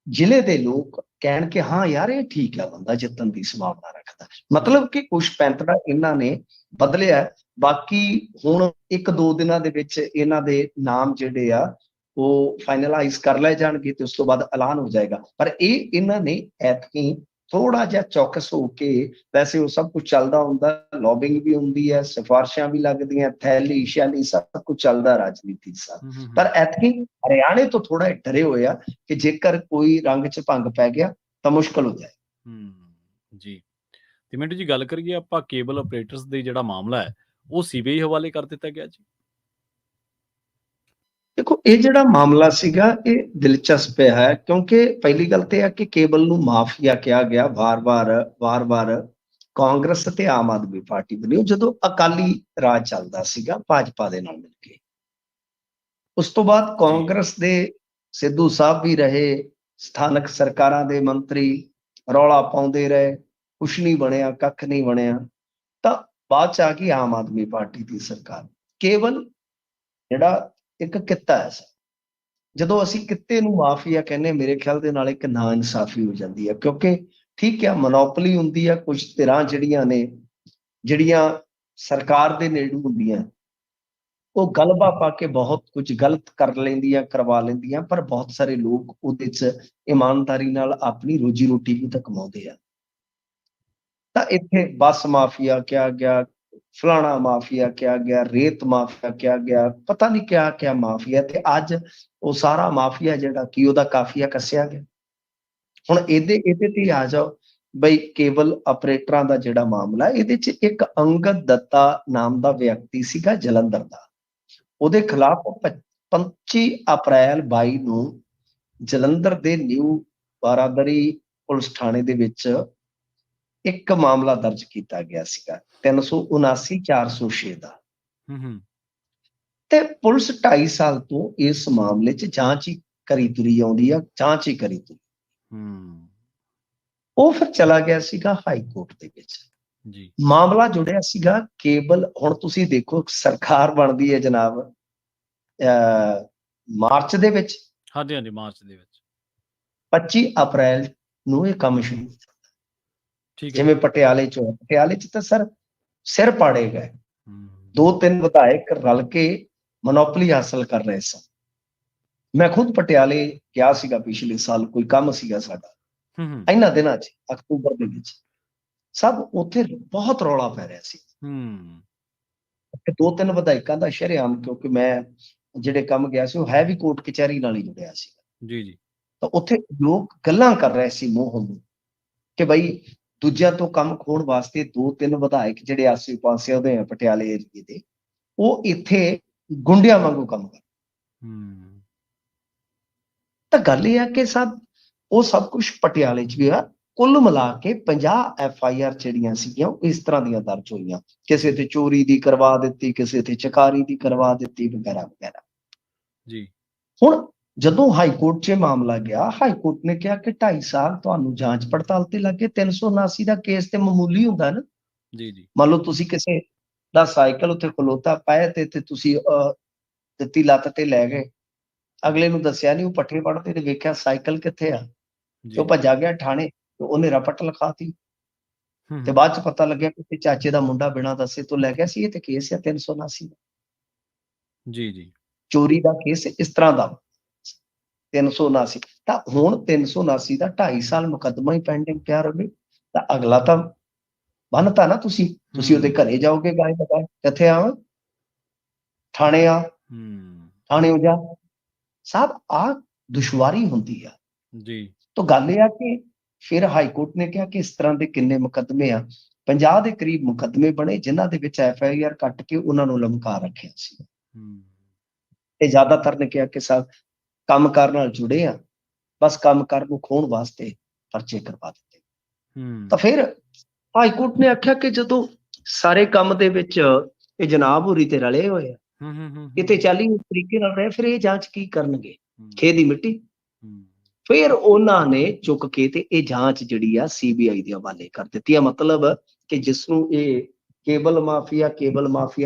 ਜ਼ਿਲ੍ਹੇ ਦੇ ਲੋਕ ਕਹਿਣ ਕਿ ਹਾਂ ਯਾਰ ਇਹ ਠੀਕ ਹੈ, ਬੰਦਾ ਜਿੱਤਣ ਦੀ ਸੰਭਾਵਨਾ ਰੱਖਦਾ। ਮਤਲਬ ਕਿ ਕੁਛ ਪੈਂਤੜਾ ਇਹਨਾਂ ਨੇ ਬਦਲਿਆ। ਬਾਕੀ ਹੁਣ 1-2 ਦਿਨਾਂ ਦੇ ਵਿੱਚ ਇਹਨਾਂ ਦੇ ਨਾਮ ਜਿਹੜੇ ਆ ਉਹ ਫਾਈਨਲਾਈਜ਼ ਕਰ ਲਏ ਜਾਣਗੇ ਤੇ ਉਸ ਤੋਂ ਬਾਅਦ ਐਲਾਨ ਹੋ ਜਾਏਗਾ। ਪਰ ਇਹ ਇਹਨਾਂ ਨੇ ਐਤਕੀ ਥੋੜਾ ਜਿਹਾ ਚੌਕਸ ਹੋ ਕੇ, ਵੈਸੇ ਉਹ ਸਭ ਕੁਝ ਚੱਲਦਾ ਹੁੰਦਾ, ਲੌਬਿੰਗ ਵੀ ਹੁੰਦੀ ਹੈ, ਸਿਫਾਰਸ਼ਾਂ ਵੀ ਲੱਗਦੀਆਂ, ਥੈਲੀ ਸ਼ੈਲੀ ਸਭ ਕੁਝ ਚੱਲਦਾ ਰਾਜਨੀਤੀ ਸਾਹਿਬ। ਪਰ ਐਤਕੀ ਹਰਿਆਣੇ ਤੋਂ ਥੋੜਾ ਡਰੇ ਹੋਏ ਆ ਕਿ ਜੇਕਰ ਕੋਈ ਰੰਗ 'ਚ ਭੰਗ ਪੈ ਗਿਆ ਤਾਂ ਮੁਸ਼ਕਲ ਹੋ ਜਾਏ। ਜੀ, ਤੇ ਮਿੰਟੂ ਜੀ ਗੱਲ ਕਰੀਏ ਆਪਾਂ ਕੇਬਲ ਆਪਰੇਟਰਸ ਦੇ ਜਿਹੜਾ ਮਾਮਲਾ ਹੈ ਉਹ ਸੀਬੀਆਈ ਹਵਾਲੇ ਕਰ ਦਿੱਤਾ ਗਿਆ ਜੀ। ਦੇਖੋ ਇਹ ਜਿਹੜਾ ਮਾਮਲਾ ਸੀਗਾ ਇਹ ਦਿਲਚਸਪ ਹੈ, ਕਿਉਂਕਿ ਪਹਿਲੀ ਗੱਲ ਤੇ ਹੈ ਕਿ ਕੇਬਲ ਨੂੰ ਮਾਫੀਆ ਕਿਹਾ ਗਿਆ ਵਾਰ-ਵਾਰ ਕਾਂਗਰਸ ਤੇ ਆਮ ਆਦਮੀ ਪਾਰਟੀ ਬਣੀ ਜਦੋਂ ਅਕਾਲੀ ਰਾਜ ਚੱਲਦਾ ਸੀਗਾ ਭਾਜਪਾ ਦੇ ਨਾਲ ਮਿਲ ਕੇ। ਉਸ ਤੋਂ ਬਾਅਦ ਕਾਂਗਰਸ ਦੇ ਸਿੱਧੂ ਸਾਹਿਬ ਵੀ ਰਹੇ, ਸਥਾਨਕ ਸਰਕਾਰਾਂ ਦੇ ਮੰਤਰੀ ਰੌਲਾ ਪਾਉਂਦੇ ਰਹੇ, ਕੁਛ ਨਹੀਂ ਬਣਿਆ, ਕੱਖ ਨਹੀਂ ਬਣਿਆ। ਤਾਂ ਬਾਅਦ ਚ ਆ ਗਈ ਆਮ ਆਦਮੀ ਪਾਰਟੀ ਦੀ ਸਰਕਾਰ। ਕੇਵਲ ਜਿਹੜਾ ਇੱਕ ਕਿੱਤਾ ਹੈ, ਜਦੋਂ ਅਸੀਂ ਕਿੱਤੇ ਨੂੰ ਮਾਫੀਆ ਕਹਿੰਦੇ, ਮੇਰੇ ਖਿਆਲ ਦੇ ਨਾਲ ਇੱਕ ਨਾ ਇਨਸਾਫੀ ਹੋ ਜਾਂਦੀ ਹੈ, ਕਿਉਂਕਿ ਠੀਕ ਹੈ ਮੋਨੋਪੋਲੀ ਹੁੰਦੀ ਹੈ, ਕੁਝ ਧਿਰਾਂ ਜਿਹੜੀਆਂ ਨੇ ਜਿਹੜੀਆਂ ਸਰਕਾਰ ਦੇ ਨੇੜੂ ਹੁੰਦੀਆਂ ਉਹ ਗਲਬਾ ਪਾ ਕੇ ਬਹੁਤ ਕੁਝ ਗਲਤ ਕਰ ਲੈਂਦੀਆਂ, ਕਰਵਾ ਲੈਂਦੀਆਂ, ਪਰ ਬਹੁਤ ਸਾਰੇ ਲੋਕ ਉਹਦੇ 'ਚ ਇਮਾਨਦਾਰੀ ਨਾਲ ਆਪਣੀ ਰੋਜੀ ਰੋਟੀ ਵੀ ਤਾਂ ਕਮਾਉਂਦੇ ਆ। ਤਾਂ ਇੱਥੇ ਬੱਸ ਮਾਫੀਆ ਕਿਹਾ ਗਿਆ, ਫਲਾਣਾ ਮਾਫੀਆ ਕਿਹਾ ਗਿਆ, ਰੇਤ ਮਾਫੀਆ ਕਿਹਾ ਗਿਆ, ਪਤਾ ਨਹੀਂ ਕਿਆ ਮਾਫੀਆ, ਤੇ ਅੱਜ ਉਹ ਸਾਰਾ ਮਾਫੀਆ ਜਿਹੜਾ ਕੀ ਉਹਦਾ ਕਾਫੀਆ ਕੱਸਿਆ ਗਿਆ। ਹੁਣ ਇਹਦੇ ਤੇ ਆ ਜਾਓ ਬਈ ਕੇਬਲ ਆਪਰੇਟਰਾਂ ਦਾ ਜਿਹੜਾ ਮਾਮਲਾ, ਇਹਦੇ 'ਚ ਇੱਕ ਅੰਗਦ ਦੱਤਾ ਨਾਮ ਦਾ ਵਿਅਕਤੀ ਸੀਗਾ ਜਲੰਧਰ ਦਾ। ਉਹਦੇ ਖਿਲਾਫ 25 ਅਪ੍ਰੈਲ 22 ਨੂੰ ਜਲੰਧਰ ਦੇ ਨਿਊ ਬਾਰਾਦਰੀ ਪੁਲਿਸ ਥਾਣੇ ਦੇ ਵਿੱਚ ਇੱਕ ਮਾਮਲਾ ਦਰਜ ਕੀਤਾ ਗਿਆ ਸੀਗਾ 379/406 ਦਾ। ਤੇ ਪੁਲਿਸ 2.5 ਸਾਲ ਤੋਂ ਇਸ ਮਾਮਲੇ 'ਚ ਜਾਂਚ ਹੀ ਕਰੀ ਤੁਰੀ ਆਉਂਦੀ ਆ, ਜਾਂਚ ਹੀ ਕਰੀ ਤੁਰੀ। ਉਹ ਫਿਰ ਚਲਾ ਗਿਆ ਸੀਗਾ ਹਾਈ ਕੋਰਟ ਦੇ ਵਿੱਚ ਜੀ। ਮਾਮਲਾ ਜੁੜਿਆ ਸੀਗਾ ਕੇਬਲ। ਹੁਣ ਤੁਸੀਂ ਦੇਖੋ ਸਰਕਾਰ ਬਣਦੀ ਹੈ ਜਨਾਬ ਮਾਰਚ ਦੇ ਵਿੱਚ। ਹਾਂਜੀ ਮਾਰਚ ਦੇ ਵਿੱਚ 25 ਅਪ੍ਰੈਲ ਨੂੰ ਇਹ ਕੰਮ ਸ਼ੁਰੂ ਹੋ ਜਾਂਦਾ। ਜਿਵੇਂ ਪਟਿਆਲੇ 'ਚ ਤਾਂ ਸਰ ਸਿਰ ਪਾੜੇ ਗਏ, 2-3 ਵਿਧਾਇਕ ਰਲ ਕੇ ਮੋਨੋਪੋਲੀ ਹਾਸਲ ਕਰ ਰਹੇ ਸਨ। ਮੈਂ ਖੁਦ ਪਟਿਆਲੇ ਗਿਆ ਸੀਗਾ ਪਿਛਲੇ ਸਾਲ, ਕੋਈ ਕੰਮ ਸੀਗਾ ਸਾਡਾ ਇਹਨਾਂ ਦਿਨਾਂ 'ਚ ਅਕਤੂਬਰ ਦੇ ਵਿੱਚ। ਸਭ ਉੱਥੇ ਬਹੁਤ ਰੌਲਾ ਪੈ ਰਿਹਾ ਸੀ। 2-3 ਵਿਧਾਇਕਾਂ ਦਾ ਸ਼ਰੇਆਮ, ਕਿਉਂਕਿ ਮੈਂ ਜਿਹੜੇ ਕੰਮ ਗਿਆ ਸੀ ਉਹ ਹੈ ਵੀ ਕੋਰਟ ਕਚਹਿਰੀ ਨਾਲ ਹੀ ਜੁੜਿਆ ਸੀ ਜੀ। ਤਾਂ ਉੱਥੇ ਲੋਕ ਗੱਲਾਂ ਕਰ ਰਹੇ ਸੀ ਮੂੰਹ ਨੂੰ ਕਿ ਬਈ ਦੂਜਿਆਂ ਤੋਂ ਕੰਮ ਖੋਣ ਵਾਸਤੇ 2-3 ਵਿਧਾਇਕ ਜਿਹੜੇ ਆਸੇ ਪਾਸੇ ਉਹਦੇ ਆ ਪਟਿਆਲੇ ਏਰੀਏ ਦੇ, ਉਹ ਇੱਥੇ ਗੁੰਡਿਆਂ ਵਾਂਗੂ ਕੰਮ ਕਰ। ਤਾਂ ਗੱਲ ਇਹ ਆ ਕਿ ਉਹ ਸਭ ਕੁਝ ਪਟਿਆਲੇ 'ਚ ਵੀ ਆ। ਕੁੱਲ ਮਿਲਾ ਕੇ 50 FIR ਜਿਹੜੀਆਂ ਸੀਗੀਆਂ ਉਹ ਇਸ ਤਰ੍ਹਾਂ ਦੀਆਂ ਦਰਜ ਹੋਈਆਂ। ਕਿਸੇ ਤੇ ਚੋਰੀ ਦੀ ਕਰਵਾ ਦਿੱਤੀ, ਕਿਸੇ ਤੇ ਚਕਾਰੀ ਦੀ ਕਰਵਾ ਦਿੱਤੀ, ਵਗੈਰਾ ਵਗੈਰਾ ਜੀ। ਹੁਣ ਜਦੋਂ ਹਾਈ ਕੋਰਟ 'ਚ ਮਾਮਲਾ ਗਿਆ, ਹਾਈ ਕੋਰਟ ਨੇ ਕਿਹਾ ਕਿ 2.5 ਸਾਲ ਤੁਹਾਨੂੰ ਜਾਂਚ ਪੜਤਾਲ ਤੇ ਲੱਗੇ। 379 ਦਾ ਕੇਸ ਤੇ ਮਾਮੂਲੀ ਹੁੰਦਾ ਨਾ ਜੀ। ਮੰਨ ਲਓ ਤੁਸੀਂ ਕਿਸੇ ਦਾ ਸਾਈਕਲ ਉੱਥੇ ਖਲੋਤਾ ਪਾਇਆ ਤੇ ਤੁਸੀਂ ਦਿੱਤੀ ਲੱਤ ਤੇ ਲੈ ਗਏ, ਅਗਲੇ ਨੂੰ ਦੱਸਿਆ ਨਹੀਂ, ਉਹ ਪੱਠੇ ਪੜ੍ਹਦੇ ਤੇ ਵੇਖਿਆ ਸਾਈਕਲ ਕਿੱਥੇ ਆ, ਤੇ ਉਹ ਭੱਜਾ ਗਿਆ ਥਾਣੇ, ਉਹਨੇ ਰਪਟ ਲਿਖਾਤੀ। ਤੇ ਬਾਅਦ 'ਚ ਪਤਾ ਲੱਗਿਆ ਕਿ ਚਾਚੇ ਦਾ ਮੁੰਡਾ ਬਿਨਾਂ ਦੱਸੇ ਤੋਂ ਲੈ ਗਿਆ ਸੀ। ਇਹ ਤੇ ਕੇਸ ਆ 379 ਦਾ ਜੀ। ਚੋਰੀ ਦਾ ਕੇਸ ਇਸ ਤਰ੍ਹਾਂ ਦਾ 379। ਤਾਂ ਹੁਣ 379 ਦਾ 2.5 ਸਾਲ ਮੁਕੱਦਮਾ ਹੀ ਪੈਂਡਿੰਗ ਪਿਆ ਰਹੇ, ਤਾਂ ਅਗਲਾ ਤਾਂ ਬੰਨਤਾ ਨਾ। ਤੁਸੀਂ ਉਹਦੇ ਘਰੇ ਜਾਓਗੇ, ਗਾਏ ਬਗਾਏ ਕਿੱਥੇ ਆਵਾਂ, ਥਾਣੇ ਆ, ਥਾਣੇ ਹੋ ਜਾ ਸਾਹਿਬ, ਆ ਦੁਸ਼ਵਾਰੀ ਹੁੰਦੀ ਆ ਜੀ। ਤਾਂ ਗੱਲ ਇਹ ਆ ਕਿ ਫਿਰ ਹਾਈ ਕੋਰਟ ਨੇ ਕਿਹਾ ਕਿ ਇਸ ਤਰ੍ਹਾਂ ਦੇ ਕਿੰਨੇ ਮੁਕੱਦਮੇ ਆ, 50 ਦੇ ਕਰੀਬ ਮੁਕੱਦਮੇ ਬਣੇ ਜਿਨ੍ਹਾਂ ਦੇ ਵਿੱਚ FIR ਕੱਟ ਕੇ ਉਹਨਾਂ ਨੂੰ ਲਮਕਾ ਰੱਖਿਆ ਸੀ। ਤੇ ਜ਼ਿਆਦਾਤਰ ਨੇ ਕਿਹਾ ਕਿ ਸਾਹਿਬ ਕੰਮਕਾਰ ਨਾਲ ਜੁੜੇ ਆ, ਬਸ ਕੰਮਕਾਰ ਨੂੰ ਖੋਣ ਵਾਸਤੇ ਪਰਚੇ ਕਰਵਾ ਦਿੱਤੇ। ਤਾਂ ਫਿਰ ਹਾਈ ਕੋਰਟ ਨੇ ਆਖਿਆ ਕਿ ਜਦੋਂ ਸਾਰੇ ਕੰਮ ਦੇ ਵਿੱਚ ਇਹ ਜਨਾਬ ਹੋਰੀ ਤੇ ਰਲੇ ਹੋਏ ਆ, ਕਿਤੇ ਚੱਲ ਹੀ ਇਸ ਤਰੀਕੇ ਨਾਲ ਰਹੇ, ਫਿਰ ਇਹ ਜਾਂਚ ਕੀ ਕਰਨਗੇ, ਖੇ ਦੀ ਮਿੱਟੀ। ਫਿਰ ਉਹਨਾਂ ਨੇ ਚੁੱਕ ਕੇ ਤੇ ਇਹ ਜਾਂਚ ਜਿਹੜੀ ਆ CBI ਦੇ ਹਵਾਲੇ ਕਰ ਦਿੱਤੀ ਆ। ਮਤਲਬ ਕਿ ਜਿਸ ਨੂੰ ਇਹ ਕੇਬਲ ਮਾਫੀਆ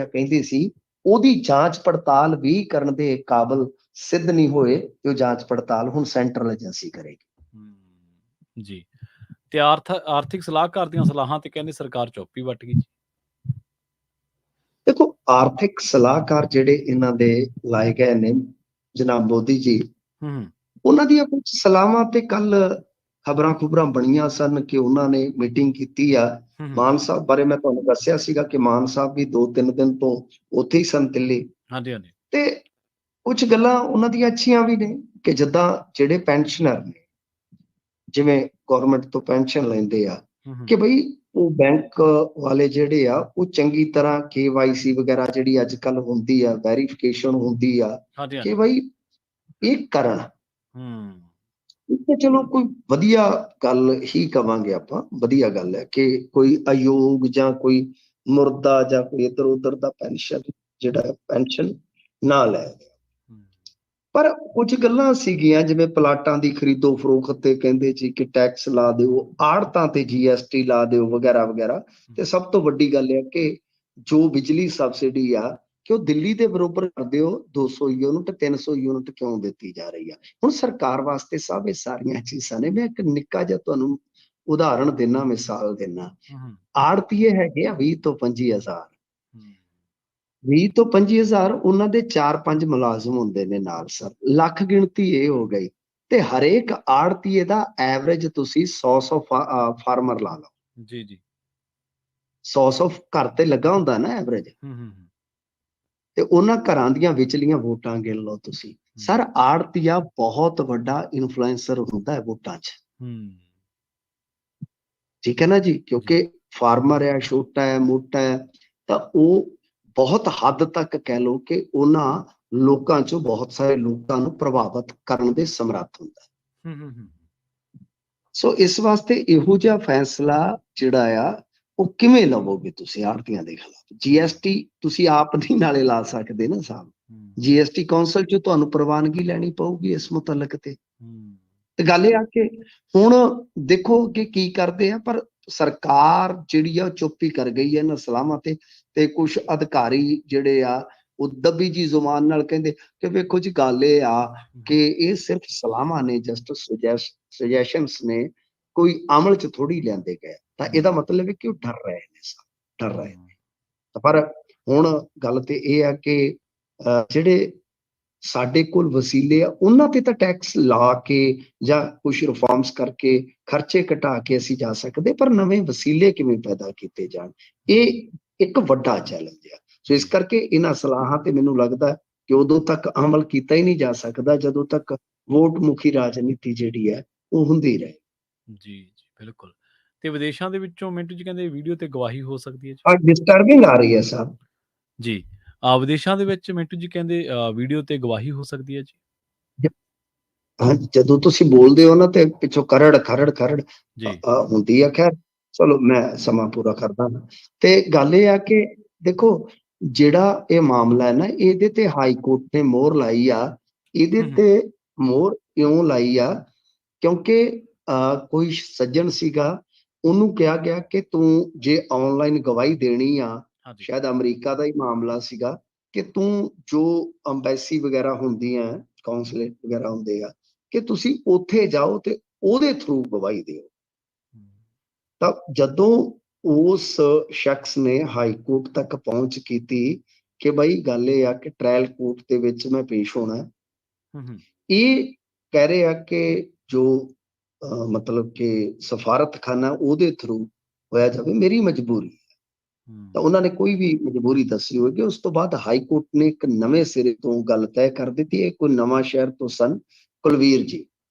ਕਹਿੰਦੇ ਸੀ, ਉਹਦੀ ਜਾਂਚ ਪੜਤਾਲ ਵੀ ਕਰਨ ਦੇ ਕਾਬਲ ਸਿੱਧ ਨਹੀਂ ਹੋਏ ਤੇ ਉਹ ਜਾਂਚ ਪੜਤਾਲ ਹੁਣ ਸੈਂਟਰਲ ਏਜੰਸੀ ਕਰੇਗੀ। ਜੀ, ਤੇ ਆਰਥਿਕ ਸਲਾਹਕਾਰ ਦੀਆਂ ਸਲਾਹਾਂ ਤੇ ਕਹਿੰਦੇ ਸਰਕਾਰ ਚੁੱਪ ਹੀ ਵੱਟ ਗਈ ਜੀ। ਦੇਖੋ, ਆਰਥਿਕ ਸਲਾਹਕਾਰ ਜਿਹੜੇ ਇਹਨਾਂ ਦੇ ਲਾਏ ਗਏ ਨੇ ਜਨਾਬ ਮੋਦੀ ਜੀ, ਉਹਨਾਂ ਦੀਆਂ ਕੁਝ ਸਲਾਹਾਂ ਤੇ ਕੱਲ ਖਬਰਾਂ ਬਣੀਆਂ ਸਨ ਕਿ ਉਹਨਾਂ ਨੇ ਮੀਟਿੰਗ ਕੀਤੀ ਆ। ਮਾਨ ਸਾਹਿਬ ਬਾਰੇ ਮੈਂ ਤੁਹਾਨੂੰ ਦੱਸਿਆ ਸੀਗਾ ਕਿ ਮਾਨ ਸਾਹਿਬ ਵੀ 2-3 ਦਿਨ ਤੋਂ ਉੱਥੇ ਹੀ ਸਨ ਦਿੱਲੀ। ਤੇ ਕੁਝ ਗੱਲਾਂ ਉਹਨਾਂ ਦੀਆਂ ਅੱਛੀਆਂ ਵੀ ਨੇ ਕਿ ਜਿੱਦਾਂ ਜਿਹੜੇ ਪੈਨਸ਼ਨਰ ਨੇ, ਜਿਵੇਂ ਗਵਰਨਮੈਂਟ ਤੋਂ ਪੈਨਸ਼ਨ ਲੈਂਦੇ ਆ, ਕਿ ਬਈ ਉਹ ਬੈਂਕ ਵਾਲੇ ਜਿਹੜੇ ਆ ਉਹ ਚੰਗੀ ਤਰ੍ਹਾਂ KYC ਵਗੈਰਾ ਜਿਹੜੀ ਅੱਜ ਕੱਲ ਹੁੰਦੀ ਆ, ਵੈਰੀਫਿਕੇਸ਼ਨ ਹੁੰਦੀ ਆ, ਕਿ ਬਈ ਇਹ ਕਰਨ। ਚਲੋ ਕੋਈ ਵਧੀਆ ਗੱਲ ਹੀ ਕਵਾਂਗੇ ਆਪਾਂ, ਵਧੀਆ ਗੱਲ ਹੈ ਕਿ ਕੋਈ ਅਯੋਗ ਜਾਂ ਕੋਈ ਮੁਰਦਾ ਜਾਂ ਕੋਈ ਇੱਧਰ ਉੱਧਰ ਦਾ ਪੈਨਸ਼ਨ ਨਾ ਲੈ। ਪਰ ਕੁਝ ਗੱਲਾਂ ਸੀਗੀਆਂ, ਜਿਵੇਂ ਪਲਾਟਾਂ ਦੀ ਖਰੀਦੋ ਫਰੋਖਤ ਤੇ ਕਹਿੰਦੇ ਸੀ ਕਿ ਟੈਕਸ ਲਾ ਦਿਓ, ਆੜਤਾਂ ਤੇ GST ਲਾ ਦਿਓ ਵਗੈਰਾ ਵਗੈਰਾ। ਤੇ ਸਭ ਤੋਂ ਵੱਡੀ ਗੱਲ ਹੈ ਕਿ ਜੋ ਬਿਜਲੀ ਸਬਸਿਡੀ ਆ ਕਿ ਉਹ ਦਿੱਲੀ ਦੇ ਬਰੋਬਰ ਕਰ ਦਿਓ, 200 ਯੂਨਿਟ 300 ਯੂਨਿਟ ਕਿਉਂ ਦਿੱਤੀ ਜਾ ਰਹੀ ਆ। ਹੁਣ ਸਰਕਾਰ ਵਾਸਤੇ ਸਭ ਇਹ ਸਾਰੀਆਂ ਚੀਜ਼ਾਂ ਨੇ। ਮੈਂ ਇੱਕ ਨਿੱਕਾ ਜਿਹਾ ਤੁਹਾਨੂੰ ਉਦਾਹਰਣ ਦੇਣਾ, ਮਿਸਾਲ ਦੇਣਾ। ਆੜਤੀਏ ਹੈਗੇ ਆ 20 ਤੋਂ 25,000, 20 ਤੋਂ 25,000, ਉਹਨਾਂ ਦੇ 4-5 ਮੁਲਾਜ਼ਮ ਹੁੰਦੇ ਨੇ ਨਾਲ। ਸਰ, ਲੱਖ ਗਿਣਤੀ ਇਹ ਹੋ ਗਈ। ਤੇ ਹਰੇਕ ਆੜਤੀਏ ਦਾ ਐਵਰੇਜ ਤੁਸੀਂ 100 ਫਾਰਮਰ ਲਾ ਲਓ। ਜੀ ਜੀ, 100 ਘਰ ਤੇ ਲੱਗਾ ਹੁੰਦਾ ਨਾ ਐਵਰੇਜ। ਤੇ ਉਹਨਾਂ ਘਰਾਂ ਦੀਆਂ ਵਿਚਲੀਆਂ ਵੋਟਾਂ ਗਿਣ ਲਓ ਤੁਸੀਂ। ਸਰ, ਆੜਤੀਆ ਬਹੁਤ ਵੱਡਾ ਇਨਫਲੂਐਂਸਰ ਹੁੰਦਾ ਹੈ ਵੋਟਾਂ 'ਚ। ਠੀਕ ਹੈ ਨਾ ਜੀ, ਕਿਉਂਕਿ ਫਾਰਮਰ ਹੈ, ਛੋਟਾ ਹੈ, ਮੋਟਾ ਹੈ, ਤਾਂ ਉਹ ਬਹੁਤ ਹੱਦ ਤੱਕ ਕਹਿ ਲਓ ਕਿ ਉਹਨਾਂ ਲੋਕਾਂ 'ਚੋਂ ਬਹੁਤ ਸਾਰੇ ਲੋਕਾਂ ਨੂੰ ਪ੍ਰਭਾਵਿਤ ਕਰਨ ਦੇ ਸਮਰੱਥ ਹੁੰਦਾ। ਸੋ ਇਸ ਵਾਸਤੇ ਇਹੋ ਜਿਹਾ ਫੈਸਲਾ ਜਿਹੜਾ ਆ ਉਹ ਕਿਵੇਂ ਲਵੋਗੇ ਤੁਸੀਂ ਆੜਤੀਆਂ ਦੇ ਖਿਲਾਫ? GST ਤੁਸੀਂ ਆਪ ਨਹੀਂ ਨਾਲੇ ਲਾ ਸਕਦੇ ਨਾ ਸਾਹਿਬ। GST ਕੌਂਸਲ 'ਚੋਂ ਤੁਹਾਨੂੰ ਪ੍ਰਵਾਨਗੀ ਲੈਣੀ ਪਊਗੀ ਇਸ ਮੁਤਲਕ ਤੇ ਗੱਲ ਇਹ ਆ ਕਿ ਹੁਣ ਦੇਖੋ ਕਿ ਕੀ ਕਰਦੇ ਆ। ਪਰ ਸਰਕਾਰ ਜਿਹੜੀ ਆ ਉਹ ਚੁੱਪ ਹੀ ਕਰ ਗਈ ਹੈ ਇਹਨਾਂ ਸਲਾਹਾਂ ਤੇ ਕੁਝ ਅਧਿਕਾਰੀ ਜਿਹੜੇ ਆ ਉਹ ਦੱਬੀ ਜੀ ਜ਼ੁਬਾਨ ਨਾਲ ਕਹਿੰਦੇ ਕਿ ਵੇਖੋ ਜੀ, ਗੱਲ ਇਹ ਆ ਕਿ ਇਹ ਸਿਰਫ ਸਲਾਹਾਂ ਨੇ, ਜਸਟ ਸੁਜੈਸ਼ਨਸ ਨੇ, ਕੋਈ ਅਮਲ 'ਚ ਥੋੜੀ ਲਿਆਂਦੇ ਗਏ। ਤਾਂ ਇਹਦਾ ਮਤਲਬ ਹੈ ਕਿ ਉਹ ਡਰ ਰਹੇ ਨੇ। ਪਰ ਹੁਣ ਗੱਲ ਤੇ ਇਹ ਆ ਕਿ ਜਿਹੜੇ ਸਾਡੇ ਕੋਲ ਵਸੀਲੇ ਆ ਉਹਨਾਂ ਤੇ ਤਾਂ ਟੈਕਸ ਲਾ ਕੇ ਜਾਂ ਕੁਝ ਰਿਫਾਰਮਸ ਕਰਕੇ ਖਰਚੇ ਘਟਾ ਕੇ ਅਸੀਂ ਜਾ ਸਕਦੇ, ਪਰ ਨਵੇਂ ਵਸੀਲੇ ਕਿਵੇਂ ਪੈਦਾ ਕੀਤੇ ਜਾਣ, ਇਹ ਇੱਕ ਵੱਡਾ ਚੈਲੰਜ ਆ। ਸੋ ਇਸ ਕਰਕੇ ਇਹਨਾਂ ਸਲਾਹਾਂ ਤੇ ਮੈਨੂੰ ਲੱਗਦਾ ਕਿ ਉਦੋਂ ਤੱਕ ਅਮਲ ਕੀਤਾ ਹੀ ਨਹੀਂ ਜਾ ਸਕਦਾ ਜਦੋਂ ਤੱਕ ਵੋਟ ਮੁਖੀ ਰਾਜਨੀਤੀ ਜਿਹੜੀ ਹੈ ਉਹ ਹੁੰਦੀ ਰਹੇ। ਜੀ ਜੀ, ਬਿਲਕੁਲ। ਤੇ ਵਿਦੇਸ਼ਾਂ ਦੇ ਵਿੱਚੋਂ ਮਿੰਟੂ ਜੀ ਕਹਿੰਦੇ ਵੀਡੀਓ ਤੇ ਗਵਾਹੀ ਹੋ ਸਕਦੀ ਹੈ ਜੀ। ਡਿਸਟਰਬਿੰਗ ਆ ਰਹੀ ਹੈ ਸਾਹਿਬ ਜੀ। ਵਿਦੇਸ਼ਾਂ ਦੇ ਵਿੱਚ ਮਿੰਟੂ ਜੀ ਕਹਿੰਦੇ ਵੀਡੀਓ ਤੇ ਗਵਾਹੀ ਹੋ ਸਕਦੀ ਹੈ ਜੀ। ਜਦੋਂ ਤੁਸੀਂ ਬੋਲਦੇ ਹੋ ਨਾ ਤੇ ਪਿੱਛੋਂ ਖਰੜ ਹੁੰਦੀ ਆ। ਖੈਰ ਚਲੋ, ਮੈਂ ਸਮਾਂ ਪੂਰਾ ਕਰਦਾ। ਤੇ ਗੱਲ ਇਹ ਆ ਕਿ ਦੇਖੋ, ਜਿਹੜਾ ਇਹ ਮਾਮਲਾ ਹੈ ਨਾ, ਇਹਦੇ ਤੇ ਹਾਈ ਕੋਰਟ ਨੇ ਮੋਹਰ ਲਾਈ ਆ। ਇਹਦੇ ਤੇ ਮੋਹਰ ਕਿਉਂ ਲਾਈ ਆ? ਕਿਉਂਕਿ ਕੋਈ ਸੱਜਣ ਸੀਗਾ, ਉਹਨੂੰ ਕਿਹਾ ਗਿਆ ਕਿ ਤੂੰ ਜੇ ਆਨਲਾਈਨ ਗਵਾਹੀ ਦੇਣੀ ਆ, ਸ਼ਾਇਦ ਅਮਰੀਕਾ ਦਾ ਹੀ ਮਾਮਲਾ ਸੀਗਾ, ਕਿ ਤੂੰ ਜੋ ਅੰਬੈਸੀ ਵਗੈਰਾ ਹੁੰਦੀਆਂ, ਕੌਂਸਲੇਟ ਵਗੈਰਾ ਹੁੰਦੇ ਆ, ਕਿ ਤੁਸੀਂ ਉੱਥੇ ਜਾਓ ਤੇ ਉਹਦੇ ਥਰੂ ਗਵਾਹੀ ਦਿਓ। ਤਾਂ ਜਦੋਂ ਉਸ ਸ਼ਖਸ ਨੇ ਹਾਈ ਕੋਰਟ ਤੱਕ ਪਹੁੰਚ ਕੀਤੀ ਕਿ ਬਈ ਗੱਲ ਇਹ ਆ ਕਿ ਟ੍ਰਾਇਲ ਕੋਰਟ ਦੇ ਵਿੱਚ ਮੈਂ ਪੇਸ਼ ਹੋਣਾ, ਇਹ ਕਹਿ ਰਹੇ ਆ ਕਿ ਜੋ ਮਤਲਬ ਕਿ ਸਫਾਰਤਖਾਨਾ ਉਹਦੇ ਥਰੂ ਹੋਇਆ ਜਾਵੇ, ਮੇਰੀ ਮਜਬੂਰੀ ਹੈ। ਤਾਂ ਉਹਨਾਂ ਨੇ ਕੋਈ ਵੀ ਮਜਬੂਰੀ ਦੱਸੀ ਹੋਏਗੀ। ਉਸ ਤੋਂ ਬਾਅਦ ਹਾਈ ਕੋਰਟ ਨੇ ਇੱਕ ਨਵੇਂ ਸਿਰੇ ਤੋਂ ਗੱਲ ਤੈਅ ਕਰ ਦਿੱਤੀ। ਇਹ ਕੋਈ ਨਵਾਂ ਸ਼ਹਿਰ ਤੋਂ ਸਨ ਕੁਲਵੀਰ ਜੀ,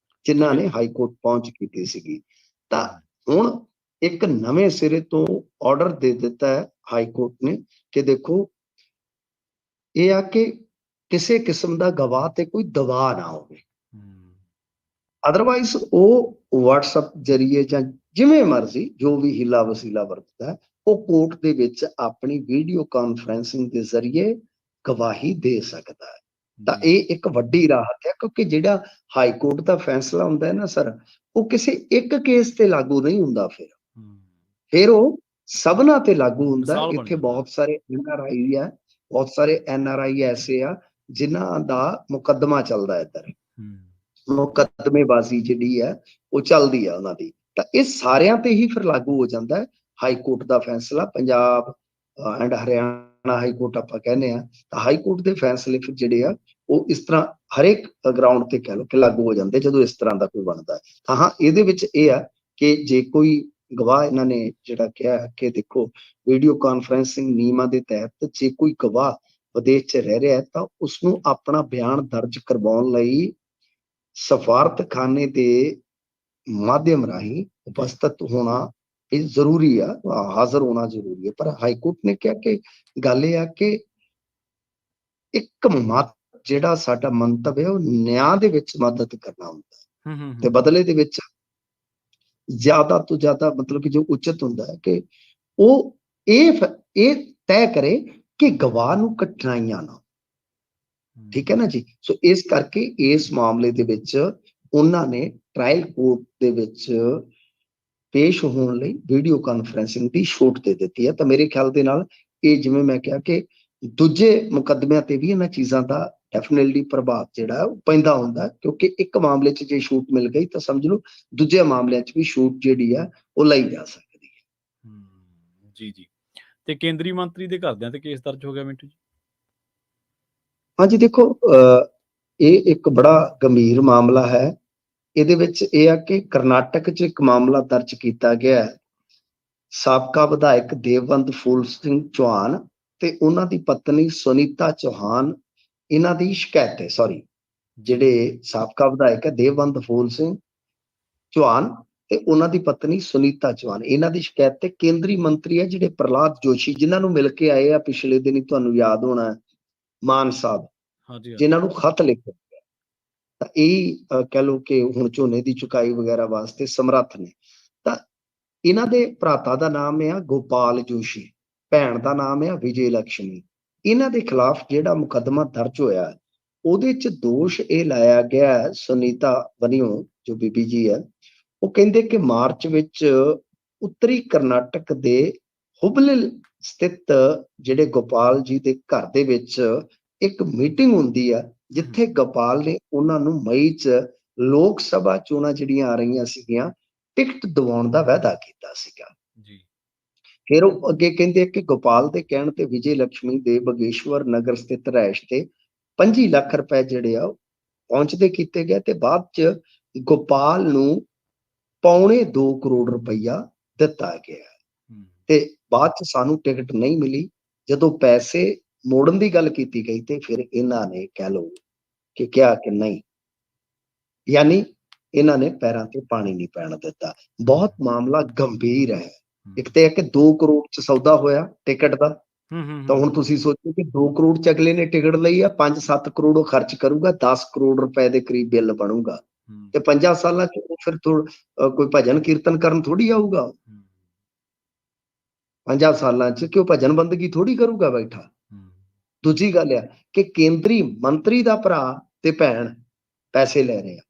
ਜਿਨ੍ਹਾਂ ਨੇ ਹਾਈ ਕੋਰਟ ਪਹੁੰਚ ਕੀਤੀ ਸੀਗੀ। ਤਾਂ ਹੁਣ ਇੱਕ ਨਵੇਂ ਸਿਰੇ ਤੋਂ ਆਰਡਰ ਦੇ ਦਿੱਤਾ ਹੈ ਹਾਈ ਕੋਰਟ ਨੇ ਕਿ ਦੇਖੋ, ਇਹ ਆ ਕਿ ਕਿਸੇ ਕਿਸਮ ਦਾ ਗਵਾਹ ਤੇ ਕੋਈ ਦਬਾਅ ਨਾ ਹੋਵੇ। ਅਦਰਵਾਈਜ਼ ਉਹ WhatsApp ਜਰੀਏ ਜਾਂ ਜਿਵੇਂ ਮਰਜ਼ੀ ਜੋ ਵੀ ਹੀਲਾ ਵਸੀਲਾ ਵਰਤਦਾ ਹੈ, ਉਹ ਕੋਰਟ ਦੇ ਵਿੱਚ ਆਪਣੀ ਵੀਡੀਓ ਕਾਨਫਰੰਸਿੰਗ ਦੇ ਜ਼ਰੀਏ ਗਵਾਹੀ ਦੇ ਸਕਦਾ ਹੈ। ਤਾਂ ਜੀ ਇਹ ਇੱਕ ਵੱਡੀ ਰਾਹਤ ਹੈ, ਕਿਉਂਕਿ ਜਿਹੜਾ ਹਾਈ ਕੋਰਟ ਦਾ ਫੈਸਲਾ ਹੁੰਦਾ ਹੈ ਨਾ ਸਰ, ਉਹ ਕਿਸੇ ਇੱਕ ਕੇਸ ਤੇ ਲਾਗੂ ਨਹੀਂ ਹੁੰਦਾ। ਫਿਰ ਉਹ ਸਭਨਾਂ ਤੇ ਲਾਗੂ ਹੁੰਦਾ ਹੈ। ਮਿਸਾਲ ਬਣ ਇੱਥੇ ਜਾਂਦਾ। ਬਹੁਤ ਸਾਰੇ NRI ਆ, ਬਹੁਤ ਸਾਰੇ NRI ਐਸੇ ਆ ਜਿਨ੍ਹਾਂ ਦਾ ਮੁਕੱਦਮਾ ਚੱਲਦਾ ਇੱਧਰ, ਮੁਕੱਦਮੇਬਾਜ਼ੀ ਜਿਹੜੀ ਹੈ ਉਹ ਚੱਲਦੀ ਆ ਉਹਨਾਂ ਦੀ। ਤਾਂ ਇਹ ਸਾਰਿਆਂ ਤੇ ਹੀ ਫਿਰ ਲਾਗੂ ਹੋ ਜਾਂਦਾ ਹੈ ਹਾਈ ਕੋਰਟ ਦਾ ਫੈਸਲਾ। Punjab and Haryana high court ਆਪਾਂ ਕਹਿੰਦੇ ਆ, ਤਾਂ ਹਾਈ ਕੋਰਟ ਦੇ ਫੈਸਲੇ ਫਿਰ ਜਿਹੜੇ ਆ ਉਹ ਇਸ ਤਰ੍ਹਾਂ ਹਰੇਕ ਗਰਾਊਂਡ ਤੇ ਕਹਿ ਲਓ ਕਿ ਲਾਗੂ ਹੋ ਜਾਂਦੇ ਜਦੋਂ ਇਸ ਤਰ੍ਹਾਂ ਦਾ ਕੋਈ ਬਣਦਾ ਹੈ। ਤਾਂ ਹਾਂ, ਇਹਦੇ ਵਿੱਚ ਇਹ ਆ ਕਿ ਜੇ ਕੋਈ ਗਵਾਹ, ਇਹਨਾਂ ਨੇ ਜਿਹੜਾ ਕਿਹਾ ਕਿ ਦੇਖੋ ਵੀਡੀਓ ਕਾਨਫਰੰਸਿੰਗ ਨਿਯਮਾਂ ਦੇ ਤਹਿਤ ਜੇ ਕੋਈ ਗਵਾਹ ਵਿਦੇਸ਼ 'ਚ ਰਹਿ ਰਿਹਾ ਹੈ ਤਾਂ ਉਸਨੂੰ ਆਪਣਾ ਬਿਆਨ ਦਰਜ ਕਰਵਾਉਣ ਲਈ ਸਫਾਰਤਖਾਨੇ ਦੇ ਮਾਧਿਅਮ ਰਾਹੀਂ ਉਪਸਥਿਤ ਹੋਣਾ ਇਹ ਜ਼ਰੂਰੀ ਆ, ਹਾਜ਼ਰ ਹੋਣਾ ਜ਼ਰੂਰੀ ਹੈ। ਪਰ ਹਾਈ ਕੋਰਟ ਨੇ ਕਿਹਾ ਕਿ ਗੱਲ ਇਹ ਆ ਕਿ ਇੱਕ ਮਤ ਜਿਹੜਾ ਸਾਡਾ ਮੰਤਵ ਹੈ ਉਹ ਨਿਆਂ ਦੇ ਵਿੱਚ ਮਦਦ ਕਰਨਾ ਹੁੰਦਾ ਤੇ ਬਦਲੇ ਦੇ ਵਿੱਚ ਜ਼ਿਆਦਾ ਤੋਂ ਜ਼ਿਆਦਾ ਮਤਲਬ ਕਿ ਜੋ ਉਚਿਤ ਹੁੰਦਾ ਹੈ ਕਿ ਉਹ ਇਹ ਤੈਅ ਕਰੇ ਕਿ ਗਵਾਹ ਨੂੰ ਕਠਿਨਾਈਆਂ ਨਾ, ਠੀਕ ਹੈ ਨਾ ਜੀ। ਸੋ ਇਸ ਕਰਕੇ ਇਸ ਮਾਮਲੇ ਦੇ ਵਿੱਚ ਉਹਨਾਂ ਨੇ ਟ੍ਰਾਇਲ ਕੋਰਟ ਦੇ ਵਿੱਚ ਪੇਸ਼ ਹੋਣ ਲਈ ਵੀਡੀਓ ਕਾਨਫਰੰਸਿੰਗ ਦੀ ਛੋਟ ਦੇ ਦਿੱਤੀ ਹੈ। ਤਾਂ ਮੇਰੇ ਖਿਆਲ ਦੇ ਨਾਲ ਇਹ, ਜਿਵੇਂ ਮੈਂ ਕਿਹਾ ਕਿ ਦੂਜੇ ਮੁਕੱਦਮਿਆਂ ਤੇ ਵੀ ਇਹਨਾਂ ਚੀਜ਼ਾਂ ਦਾ ਡੈਫੀਨਿਟਲੀ ਪ੍ਰਭਾਵ ਜਿਹੜਾ ਉਹ ਪੈਂਦਾ ਹੁੰਦਾ, ਕਿਉਂਕਿ ਇੱਕ ਮਾਮਲੇ 'ਚ ਜੇ ਛੂਟ ਮਿਲ ਗਈ ਤਾਂ ਸਮਝ ਲਓ ਦੂਜੇ ਮਾਮਲਿਆਂ 'ਚ ਵੀ ਛੂਟ ਜਿਹੜੀ ਆ ਉਹ ਲਈ ਜਾ ਸਕਦੀ ਹੈ। ਜੀ ਜੀ। ਤੇ ਕੇਂਦਰੀ ਮੰਤਰੀ ਦੇ ਘਰਦਿਆਂ ਤੇ ਕੇਸ ਦਰਜ ਹੋ ਗਿਆ ਮਿੰਟੂ ਜੀ? ਹਾਂਜੀ, ਦੇਖੋ ਇਹ ਇੱਕ ਬੜਾ ਗੰਭੀਰ ਮਾਮਲਾ ਹੈ। ਇਹਦੇ ਵਿੱਚ ਇਹ ਆ ਕਿ ਕਰਨਾਟਕ 'ਚ ਇੱਕ ਮਾਮਲਾ ਦਰਜ ਕੀਤਾ ਗਿਆ ਹੈ। ਸਾਬਕਾ ਵਿਧਾਇਕ ਦੇਵਵੰਤ ਫੂਲ ਸਿੰਘ ਚੌਹਾਨ ਤੇ ਉਹਨਾਂ ਦੀ ਪਤਨੀ ਸੁਨੀਤਾ ਚੌਹਾਨ, ਇਹਨਾਂ ਦੀ ਸ਼ਿਕਾਇਤ ਹੈ। ਸੌਰੀ, ਜਿਹੜੇ ਸਾਬਕਾ ਵਿਧਾਇਕ ਹੈ ਦੇਵਵੰਤ ਫੂਲ ਸਿੰਘ ਚੌਹਾਨ ਤੇ ਉਹਨਾਂ ਦੀ ਪਤਨੀ ਸੁਨੀਤਾ ਚੌਹਾਨ, ਇਹਨਾਂ ਦੀ ਸ਼ਿਕਾਇਤ ਤੇ ਕੇਂਦਰੀ ਮੰਤਰੀ ਹੈ ਜਿਹੜੇ ਪ੍ਰਹਲਾਦ ਜੋਸ਼ੀ, ਜਿਨ੍ਹਾਂ ਨੂੰ ਮਿਲ ਕੇ ਆਏ ਆ ਪਿਛਲੇ ਦਿਨੀ, ਤੁਹਾਨੂੰ ਯਾਦ ਹੋਣਾ, ਮਾਨ ਸਾਹਿਬ, ਜਿਨ੍ਹਾਂ ਨੂੰ ਖਤ ਲਿਖਿਆ ਗਿਆ। ਤਾਂ ਇਹ ਕਹਿ ਲਓ ਕਿ ਹੁਣ ਝੋਨੇ ਦੀ ਚੁਕਾਈ ਵਗੈਰਾ ਵਾਸਤੇ ਸਮਰੱਥ ਨੇ। ਤਾਂ ਇਹਨਾਂ ਦੇ ਭਰਾਤਾ ਦਾ ਨਾਮ ਆ ਗੋਪਾਲ ਜੋਸ਼ੀ, ਭੈਣ ਦਾ ਨਾਮ ਆ ਵਿਜੇ ਲక్ష్ਮੀ। ਇਹਨਾਂ ਦੇ ਖਿਲਾਫ ਜਿਹੜਾ ਮੁਕੱਦਮਾ ਦਰਜ ਹੋਇਆ ਉਹਦੇ 'ਚ ਦੋਸ਼ ਇਹ ਲਾਇਆ ਗਿਆ ਸੁਨੀਤਾ ਵੱਲੋਂ, ਜੋ ਬੀਬੀ ਜੀ ਹੈ, ਉਹ ਕਹਿੰਦੇ ਕਿ ਮਾਰਚ ਵਿੱਚ ਉੱਤਰੀ ਕਰਨਾਟਕ ਦੇ ਹੁਬਲੀ ਸਥਿਤ ਜਿਹੜੇ ਗੋਪਾਲ ਜੀ ਦੇ ਘਰ ਦੇ ਵਿੱਚ ਇੱਕ ਮੀਟਿੰਗ ਹੁੰਦੀ ਆ, ਜਿੱਥੇ ਗੋਪਾਲ ਨੇ ਉਹਨਾਂ ਨੂੰ ਮਈ 'ਚ ਲੋਕ ਸਭਾ ਚੋਣਾਂ ਜਿਹੜੀਆਂ ਆ ਰਹੀਆਂ ਸੀਗੀਆਂ, ਟਿਕਟ ਦਿਵਾਉਣ ਦਾ ਵਾਅਦਾ ਕੀਤਾ ਸੀਗਾ। ਫਿਰ ਉਹ ਅੱਗੇ ਕਹਿੰਦੇ ਕਿ ਗੋਪਾਲ ਦੇ ਕਹਿਣ ਤੇ ਵਿਜੇ ਲక్ష్ਮੀ ਦੇ ਬਗੇਸ਼ਵਰ ਨਗਰ ਸਥਿਤ ਰਿਹਾਇਸ਼ ਤੇ 25 ਲੱਖ ਰੁਪਏ ਜਿਹੜੇ ਆ ਪਹੁੰਚਦੇ ਕੀਤੇ ਗਏ ਤੇ ਬਾਅਦ 'ਚ ਗੋਪਾਲ ਨੂੰ 2.25 ਕਰੋੜ ਰੁਪਈਆ ਦਿੱਤਾ ਗਿਆ ਤੇ ਬਾਅਦ 'ਚ ਸਾਨੂੰ ਟਿਕਟ ਨਹੀਂ ਮਿਲੀ। ਜਦੋਂ ਪੈਸੇ ਮੋੜਨ ਦੀ ਗੱਲ ਕੀਤੀ ਗਈ ਤੇ ਫਿਰ ਇਹਨਾਂ ਨੇ ਕਹਿ ਲਓ ਕਿ ਕਿਹਾ ਕਿ ਨਹੀਂ, ਯਾਨੀ ਇਹਨਾਂ ਨੇ ਪੈਰਾਂ ਤੇ ਪਾਣੀ ਨਹੀਂ ਪੈਣ ਦਿੱਤਾ। ਬਹੁਤ ਮਾਮਲਾ ਗੰਭੀਰ ਹੈ। ਇੱਕ ਤੇ ਹੈ ਕਿ 2 ਕਰੋੜ 'ਚ ਸੌਦਾ ਹੋਇਆ ਟਿਕਟ ਦਾ, ਤਾਂ ਹੁਣ ਤੁਸੀਂ ਸੋਚੋ ਕਿ 2 ਕਰੋੜ 'ਚ ਅਗਲੇ ਨੇ ਟਿਕਟ ਲਈ ਆ, 5-7 ਕਰੋੜ ਉਹ ਖਰਚ ਕਰੂਗਾ, 10 ਕਰੋੜ ਰੁਪਏ ਦੇ ਕਰੀਬ ਬਿੱਲ ਬਣੂਗਾ ਤੇ 5 ਸਾਲਾਂ 'ਚ ਉਹ ਫਿਰ ਕੋਈ ਭਜਨ ਕੀਰਤਨ ਕਰਨ ਥੋੜੀ ਆਊਗਾ। 5 ਸਾਲਾਂ 'ਚ ਕਿ ਉਹ ਭਜਨ ਬੰਦਗੀ ਥੋੜੀ ਕਰੂਗਾ ਬੈਠਾ। ਦੂਜੀ ਗੱਲ ਆ ਕਿ ਕੇਂਦਰੀ ਮੰਤਰੀ ਦਾ ਭਰਾ ਤੇ ਭੈਣ ਪੈਸੇ ਲੈ ਰਹੇ ਆ,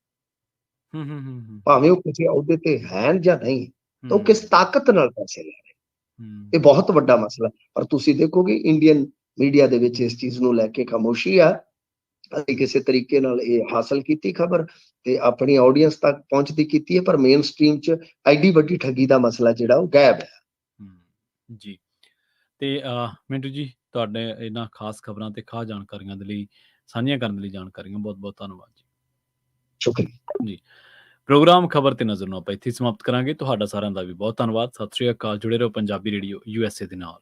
ਭਾਵੇਂ ਉਹ ਕਿਸੇ ਅਹੁਦੇ ਤੇ ਹੈ ਜਾਂ ਨਹੀਂ, ਤਾਂ ਉਹ ਕਿਸ ਤਾਕਤ ਨਾਲ ਪੈਸੇ ਲੈ ਰਹੇ। ਇਹ ਬਹੁਤ ਵੱਡਾ ਮਸਲਾ। ਪਰ ਤੁਸੀਂ ਦੇਖੋਗੇ ਇੰਡੀਅਨ ਮੀਡੀਆ ਦੇ ਵਿੱਚ ਇਸ ਚੀਜ਼ ਨੂੰ ਲੈ ਕੇ ਖਾਮੋਸ਼ੀ ਆ। ਅਸੀਂ ਕਿਸੇ ਤਰੀਕੇ ਨਾਲ ਇਹ ਹਾਸਲ ਕੀਤੀ ਖਬਰ ਤੇ ਆਪਣੀ ਆਡੀਅנס ਤੱਕ ਪਹੁੰਚਦੀ ਕੀਤੀ ਹੈ, ਪਰ ਮੇਨ ਸਟ੍ਰੀਮ 'ਚ ਐਡੀ ਵੱਡੀ ਠੱਗੀ ਦਾ ਮਸਲਾ ਜਿਹੜਾ ਉਹ ਗਾਇਬ ਹੈ। ਜੀ। ਤੇ ਮਿੰਟੂ ਜੀ, ਤੁਹਾਡੇ ਇਹਨਾਂ ਖਾਸ ਖਬਰਾਂ ਤੇ ਖਾਸ ਜਾਣਕਾਰੀਆਂ ਦੇ ਲਈ, ਸਾਂਝੀਆਂ ਕਰਨ ਦੇ ਲਈ ਜਾਣਕਾਰੀਆਂ, ਬਹੁਤ ਬਹੁਤ ਧੰਨਵਾਦ ਜੀ। ਸ਼ੁਕਰੀਆ ਜੀ। ਪ੍ਰੋਗਰਾਮ ਖਬਰ ਤੇ ਨਜ਼ਰ ਨੂੰ ਆਪਾਂ ਇੱਥੇ ਸਮਾਪਤ ਕਰਾਂਗੇ। ਤੁਹਾਡਾ ਸਾਰਿਆਂ ਦਾ ਵੀ ਬਹੁਤ ਧੰਨਵਾਦ। ਸਤਿ ਸ਼੍ਰੀ ਅਕਾਲ। ਜੁੜੇ ਰਹੋ ਪੰਜਾਬੀ ਰੇਡੀਓ USA ਦੇ ਨਾਲ।